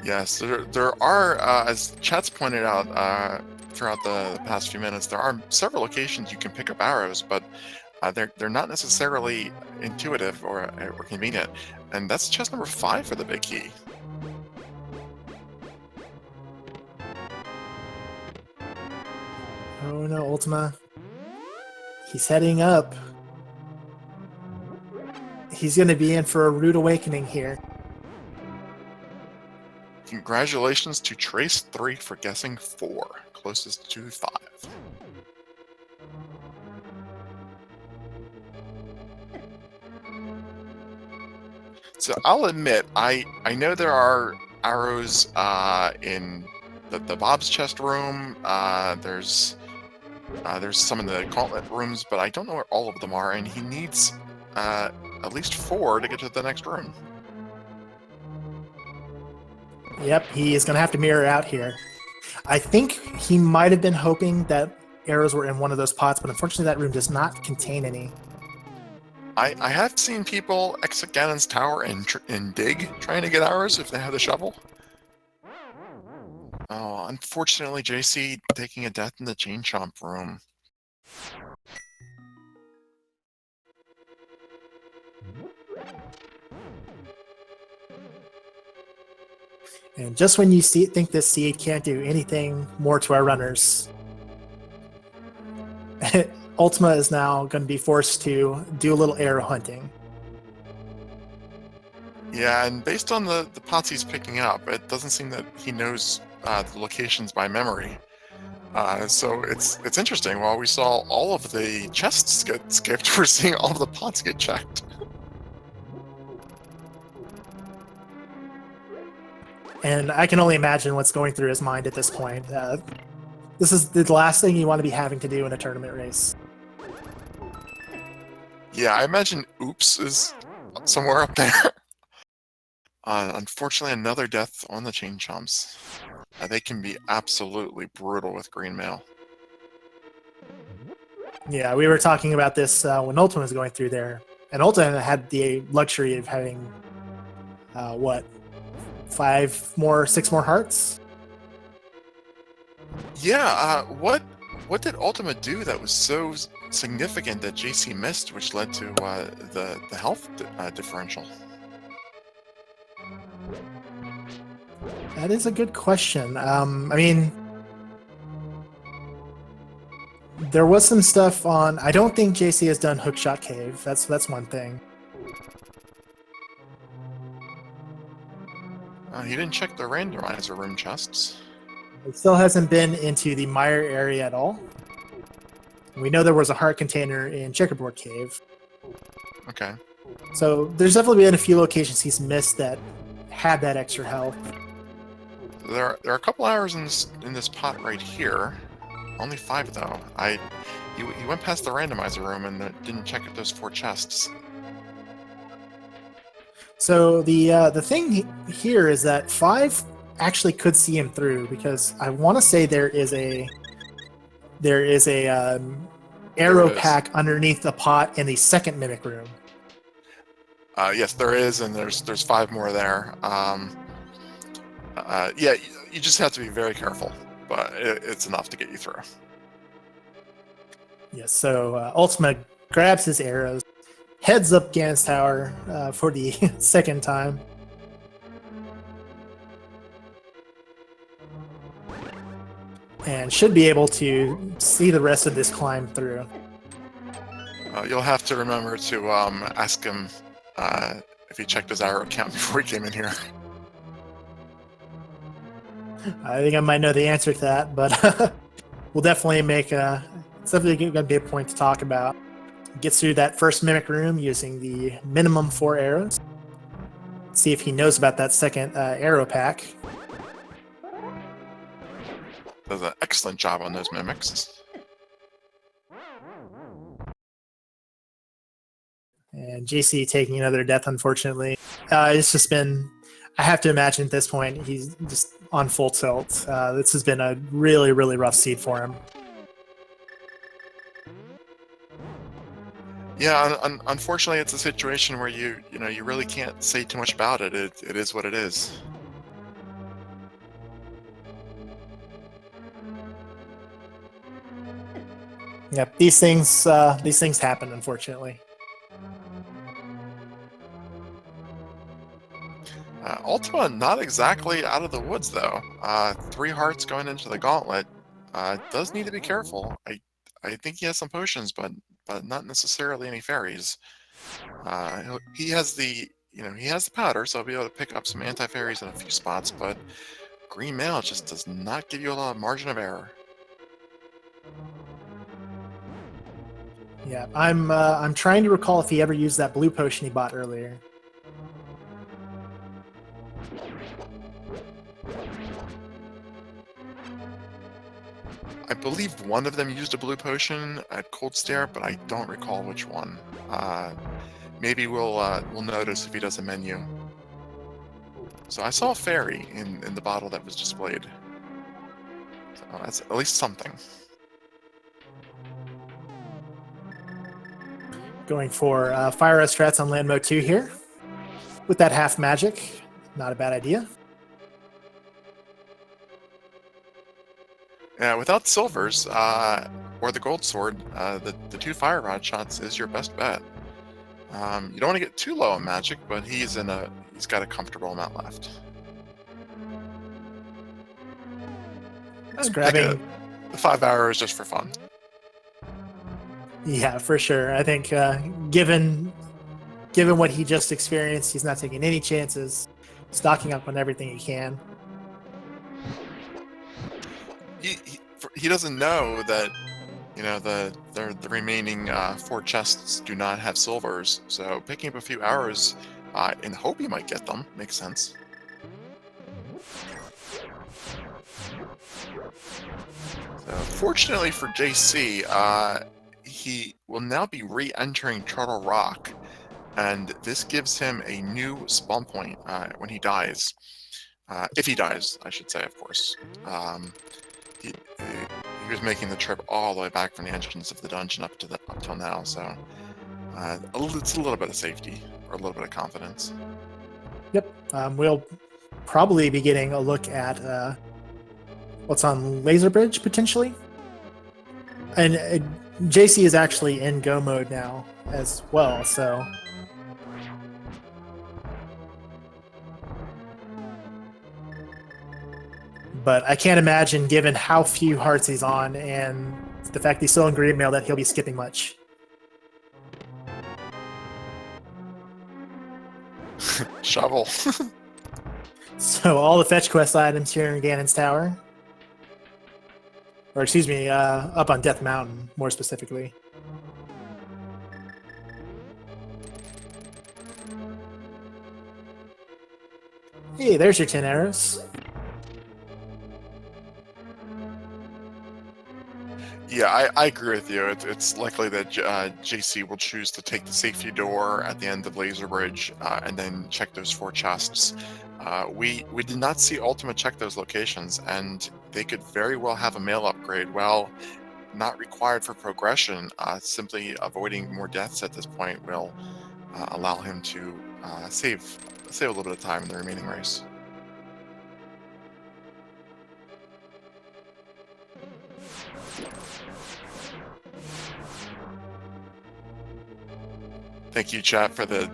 Yes, there are, as chat's pointed out throughout the past few minutes, there are several locations you can pick up arrows, but they're not necessarily intuitive or convenient. And that's chest number 5 for the big key. Oh no, Ultima. He's heading up. He's going to be in for a rude awakening here. Congratulations to Trace 3 for guessing 4, closest to 5. So I'll admit, I know there are arrows in the Bob's chest room. There's some in the gauntlet rooms, but I don't know where all of them are, and he needs at least 4 to get to the next room. Yep, he is going to have to mirror out here. I think he might have been hoping that arrows were in one of those pots, but unfortunately that room does not contain any. I have seen people exit Ganon's Tower and dig, trying to get arrows if they have the shovel. Oh, unfortunately, JC taking a death in the Chain Chomp room. And just when you think this seed can't do anything more to our runners, Ultyma is now going to be forced to do a little arrow hunting. Yeah, and based on the pots he's picking up, it doesn't seem that he knows the locations by memory. So it's interesting. While we saw all of the chests get skipped, we're seeing all of the pots get checked. And I can only imagine what's going through his mind at this point. This is the last thing you want to be having to do in a tournament race. Yeah, I imagine oops is somewhere up there. Unfortunately, another death on the Chain Chomps. They can be absolutely brutal with green mail. Yeah, we were talking about this when Ultima was going through there. And Ultima had the luxury of having, what, 6 more hearts? Yeah, what did Ultima do that was so significant that JC missed, which led to the health differential? That is a good question. I mean, there was some stuff on. I don't think JC has done Hookshot Cave. That's one thing. He didn't check the randomizer room chests. It still hasn't been into the mire area at all. We know there was a heart container in Checkerboard Cave. Okay. So there's definitely been a few locations he's missed that had that extra health. There are a couple hours in this pot right here. Only 5 though. He went past the randomizer room and didn't check those 4 chests. So the thing here is that 5 actually could see him through, because I want to say there is a arrow pack underneath the pot in the second mimic room. Yes, there is, and there's 5 more there. Yeah, you just have to be very careful, but it's enough to get you through. Yes, so Ultima grabs his arrows, heads up Gan's Tower for the second time. And should be able to see the rest of this climb through. You'll have to remember to ask him if he checked his arrow count before he came in here. I think I might know the answer to that, but we'll definitely it's definitely going to be a point to talk about. Gets through that first mimic room using the minimum 4 arrows. See if he knows about that second arrow pack. Does an excellent job on those mimics. And JC taking another death, unfortunately. It's just been, I have to imagine at this point, he's just on full tilt. This has been a really, really rough seed for him. Yeah, unfortunately, it's a situation where you really can't say too much about it. It is what it is. Yep, these things happen, unfortunately. Ultima, not exactly out of the woods though. 3 hearts going into the gauntlet. Does need to be careful. I think he has some potions, but not necessarily any fairies. He has the powder, so he'll be able to pick up some anti-fairies in a few spots, but green mail just does not give you a lot of margin of error. Yeah, I'm trying to recall if he ever used that blue potion he bought earlier. I believe one of them used a blue potion at Cold Stare, but I don't recall which one. Maybe we'll notice if he does a menu. So I saw a fairy in the bottle that was displayed. So that's at least something. Going for Fire Red Strats on land mode 2 here. With that half magic, not a bad idea. Yeah, without silvers, or or the gold sword, the 2 fire rod shots is your best bet. You don't want to get too low on magic, but he's got a comfortable amount left. Just And grabbing. the 5 arrows just for fun. Yeah, for sure. I think given what he just experienced, he's not taking any chances, stocking up on everything he can. He doesn't know that, you know, the remaining 4 chests do not have silvers, so picking up a few arrows in the hope he might get them makes sense. So fortunately for JC, he will now be re-entering Turtle Rock, and this gives him a new spawn point when he dies. If he dies, I should say, of course. He was making the trip all the way back from the entrance of the dungeon up till now, so it's a little bit of safety, or a little bit of confidence. Yep. We'll probably be getting a look at what's on Laser Bridge, potentially. And JC is actually in go mode now as well, so... But I can't imagine, given how few hearts he's on and the fact he's still in green mail, that he'll be skipping much. Shovel. So all the fetch quest items here in Ganon's Tower. Or excuse me, up on Death Mountain, more specifically. Hey, there's your 10 arrows. Yeah, I agree with you. It's likely that JC will choose to take the safety door at the end of Laser Bridge and then check those 4 chests. We did not see Ultyma check those locations, and they could very well have a mail upgrade. Well, not required for progression. Simply avoiding more deaths at this point will allow him to save a little bit of time in the remaining race. Thank you, chat, for the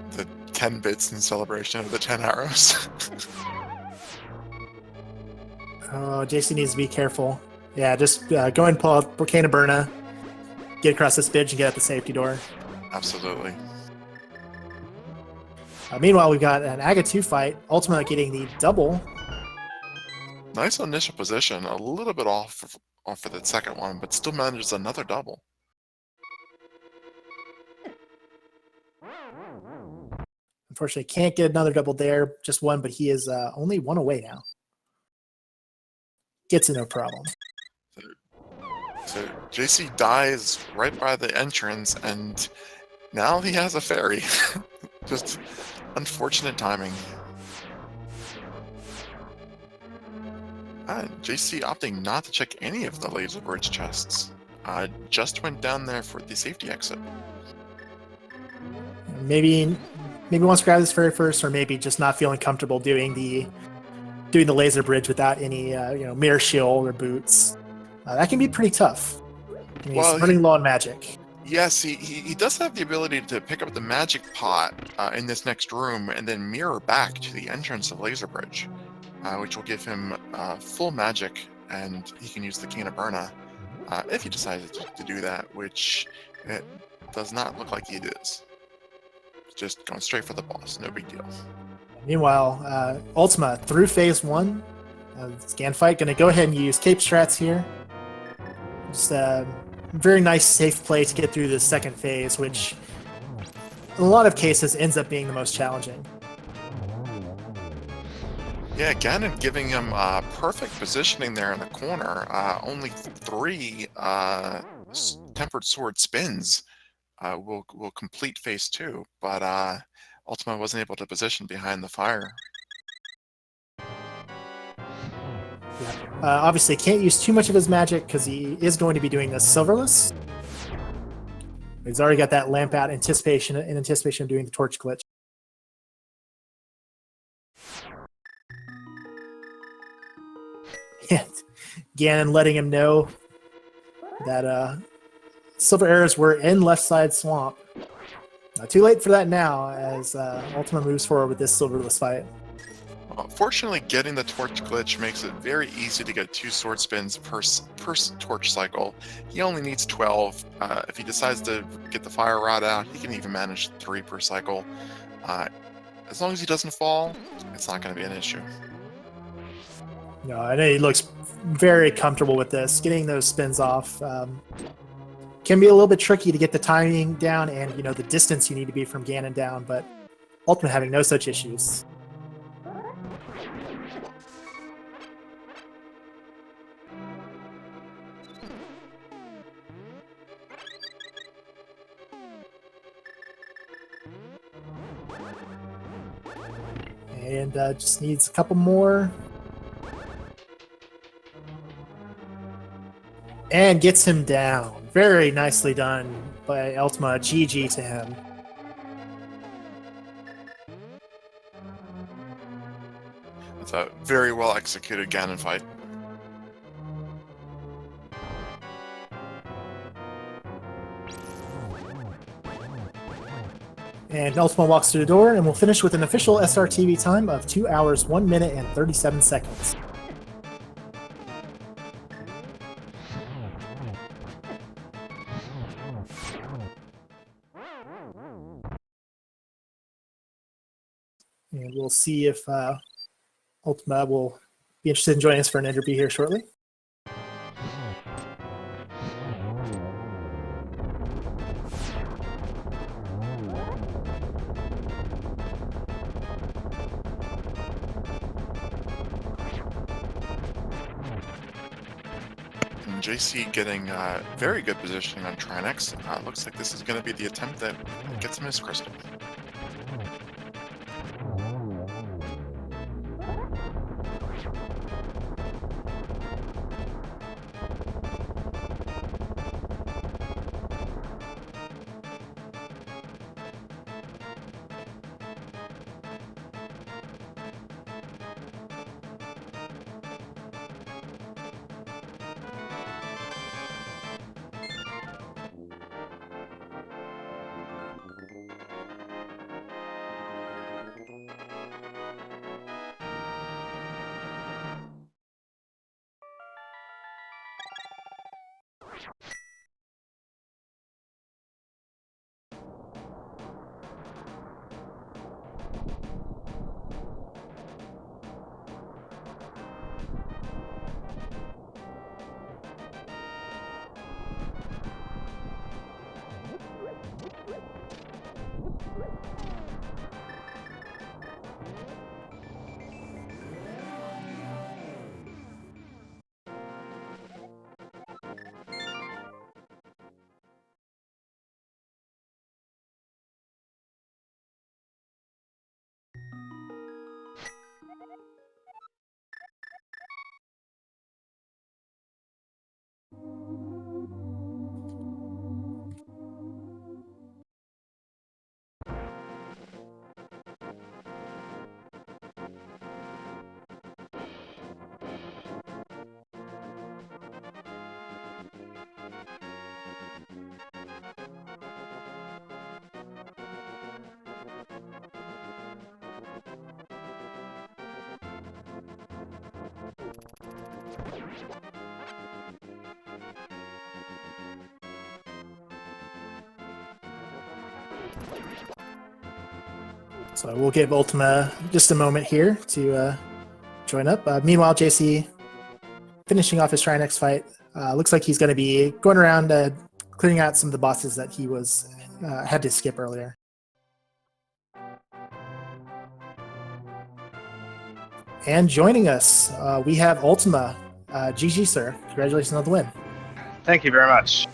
10 bits in celebration of the 10 arrows. Oh, JC needs to be careful. Yeah, just go ahead and pull out Volcano Burna, get across this bridge, and get at the safety door. Absolutely. Meanwhile, we've got an Aga 2 fight, Ultima getting the double. Nice initial position, a little bit off for the second one, but still manages another double. Unfortunately, can't get another double there, just one, but he is only 1 away now. Gets it no problem. So JC dies right by the entrance, and now he has a fairy. Just unfortunate timing. JC opting not to check any of the Laser Bridge chests. Just went down there for the safety exit. Maybe wants to grab this fairy first, or maybe just not feeling comfortable doing the Laser Bridge without any mirror shield or boots. That can be pretty tough. I mean, he's running low on magic. Yes, he does have the ability to pick up the magic pot in this next room and then mirror back to the entrance of Laser Bridge, which will give him full magic, and he can use the Can of Burna if he decides to do that, which it does not look like he is. Just going straight for the boss, no big deal. Meanwhile, Ultima through phase 1. Scan fight, going to go ahead and use Cape Strats here. Just a very nice safe play to get through the second phase, which in a lot of cases ends up being the most challenging. Yeah, Ganon giving him perfect positioning there in the corner. Only 3 Tempered Sword spins will complete phase 2, but Ultima wasn't able to position behind the fire. Yeah. Obviously, can't use too much of his magic because he is going to be doing this silverless. He's already got that lamp out in anticipation of doing the torch glitch. And Ganon letting him know that Silver arrows were in left side swamp. Too late for that now, as Ultyma moves forward with this silverless fight. Fortunately, getting the torch glitch makes it very easy to get 2 sword spins per torch cycle. He only needs 12. If he decides to get the fire rod out, he can even manage 3 per cycle. As long as he doesn't fall, it's not going to be an issue. No, I know he looks very comfortable with this. Getting those spins off can be a little bit tricky to get the timing down and the distance you need to be from Ganon down, but Ultyma having no such issues. And just needs a couple more. And gets him down. Very nicely done by Ultyma. GG to him. It's a very well executed Ganon fight. And Ultyma walks through the door, and we'll finish with an official SRTV time of 2 hours, 1 minute, and 37 seconds. And we'll see if Ultyma will be interested in joining us for an interview here shortly. JC getting very good positioning on Trinex. Looks like this is going to be the attempt that gets him his crystal. So we'll give Ultyma just a moment here to join up. Meanwhile, JC finishing off his Trinex fight. Looks like he's going to be going around clearing out some of the bosses that he was had to skip earlier. And joining us, we have Ultyma. GG, sir. Congratulations on the win. Thank you very much.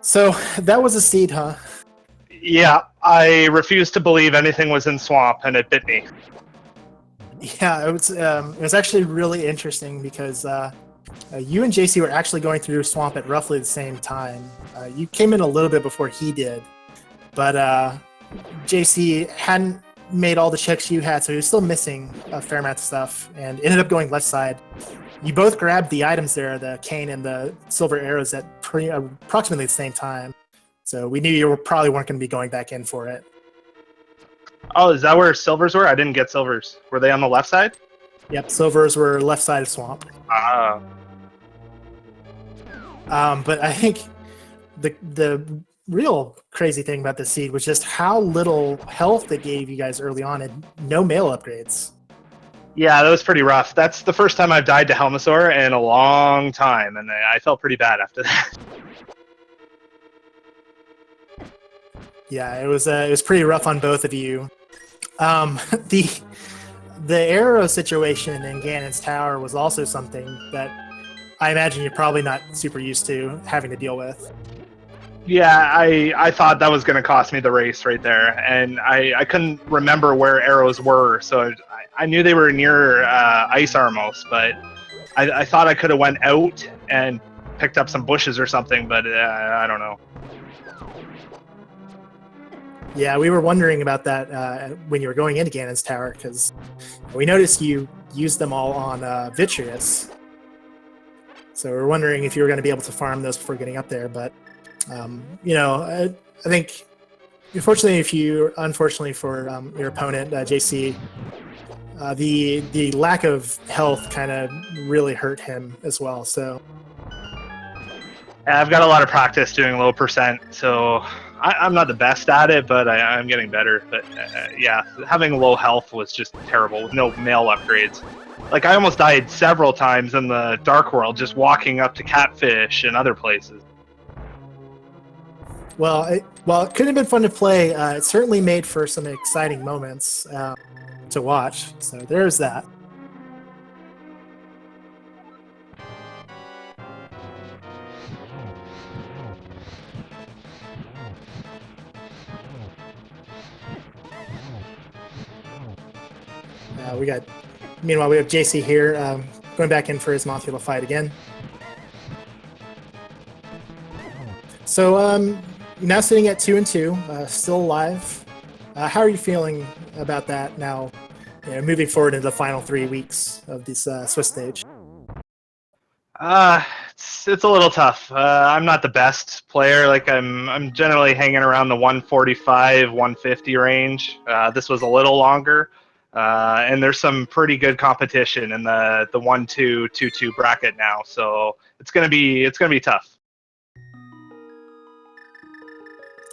So that was a seed, huh? Yeah, I refused to believe anything was in swamp, and it bit me. Yeah, it was actually really interesting because you and JC were actually going through swamp at roughly the same time. You came in a little bit before he did, but JC hadn't made all the checks you had, so he was still missing a fair amount of stuff and ended up going left side. You both grabbed the items there, the cane and the silver arrows that approximately the same time. So we knew you probably weren't going to be going back in for it. Oh, is that where silvers were? I didn't get silvers. Were they on the left side? Yep, silvers were left side of swamp. Ah. But I think the real crazy thing about this seed was just how little health it gave you guys early on and no mail upgrades. Yeah, that was pretty rough. That's the first time I've died to Helmasaur in a long time, and I felt pretty bad after that. Yeah, it was pretty rough on both of you. The arrow situation in Ganon's Tower was also something that I imagine you're probably not super used to having to deal with. Yeah, I thought that was going to cost me the race right there, and I couldn't remember where arrows were, so I knew they were near Ice Armos, but I thought I could have went out and picked up some bushes or something, but I don't know. Yeah, we were wondering about that when you were going into Ganon's Tower, because we noticed you used them all on Vitreous. So we were wondering if you were going to be able to farm those before getting up there, but I think, unfortunately for your opponent, JC, the lack of health kind of really hurt him as well. So I've got a lot of practice doing low percent, so I'm not the best at it, but I'm getting better. But yeah, having low health was just terrible with no mail upgrades. Like, I almost died several times in the Dark World just walking up to Catfish and other places. Well, it couldn't have been fun to play. It certainly made for some exciting moments to watch. So there's that. Meanwhile, we have JC here going back in for his Mothula fight again. So now sitting at 2-2, still alive. How are you feeling about that now, moving forward into the final 3 weeks of this Swiss stage? It's a little tough. I'm not the best player. Like, I'm generally hanging around the 145, 150 range. This was a little longer, and there's some pretty good competition in the 1-2, 2-2 bracket now. So it's gonna be tough.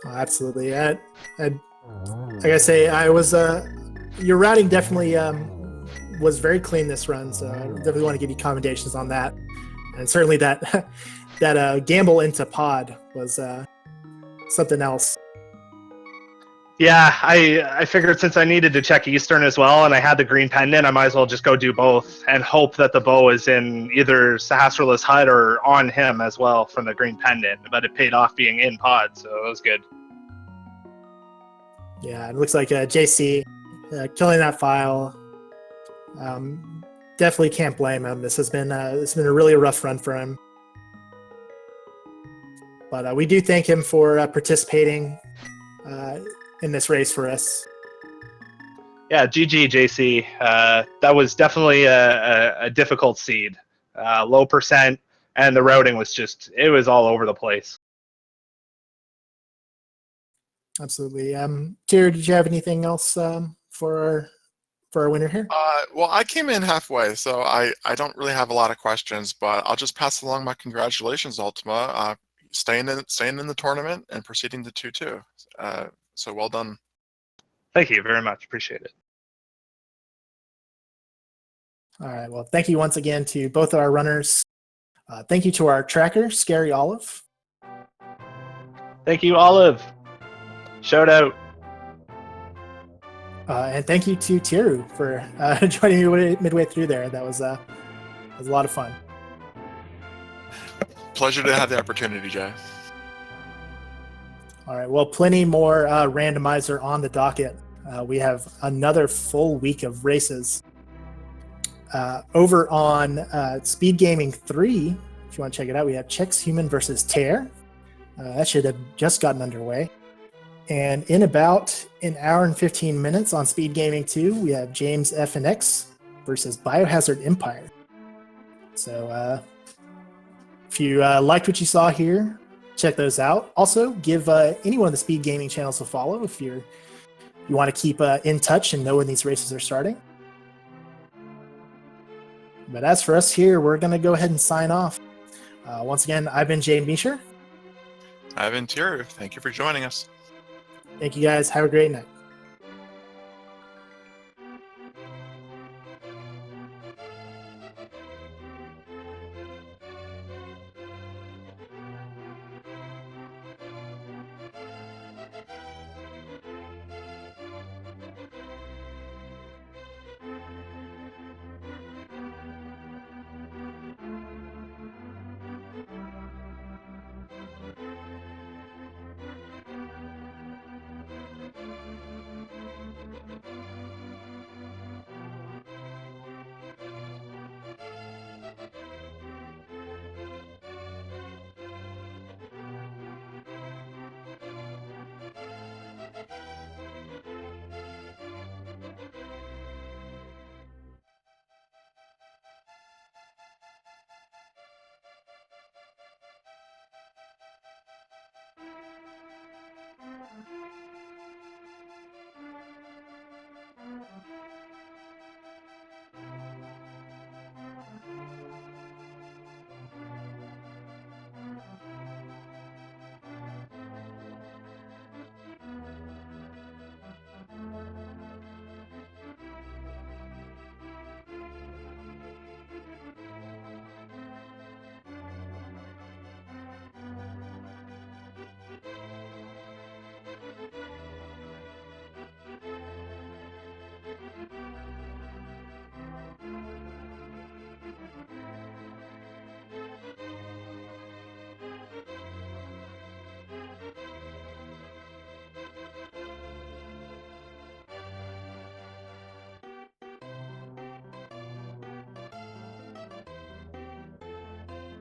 Oh, absolutely. Like I say, your routing definitely was very clean this run, so I definitely want to give you commendations on that. And certainly that gamble into pod was something else. Yeah, I figured since I needed to check Eastern as well, and I had the green pendant, I might as well just go do both and hope that the bow is in either Sahasrarla's hut or on him as well from the green pendant. But it paid off being in pod, so it was good. Yeah, it looks like JC killing that file. Definitely can't blame him. This has been a really rough run for him. But we do thank him for participating in this race for us. Yeah, GG, JC. That was definitely a difficult seed. Low percent, and the routing was it was all over the place. Absolutely. Tyr, did you have anything else for our winner here? Well, I came in halfway, so I don't really have a lot of questions, but I'll just pass along my congratulations, Ultyma, staying in the tournament and proceeding to 2-2. So well done. Thank you very much. Appreciate it. All right. Well, thank you once again to both of our runners. Thank you to our tracker, Scary Olive. Thank you, Olive. Shout out. And thank you to Tiru for joining me midway through there. That was a lot of fun. Pleasure to have the opportunity, Jay. All right. Well, plenty more randomizer on the docket. We have another full week of races. Over on Speed Gaming 3, if you want to check it out, we have Chex Human versus Tear. That should have just gotten underway. And in about an hour and 15 minutes on Speed Gaming 2, we have James F and X versus Biohazard Empire. So If you liked what you saw here, check those out. Also, give any one of the speed gaming channels a follow if you want to keep in touch and know when these races are starting. But as for us here, we're going to go ahead and sign off. Once again, I've been Jay Meisher. I've been Tiru. Thank you for joining us. Thank you guys. Have a great night.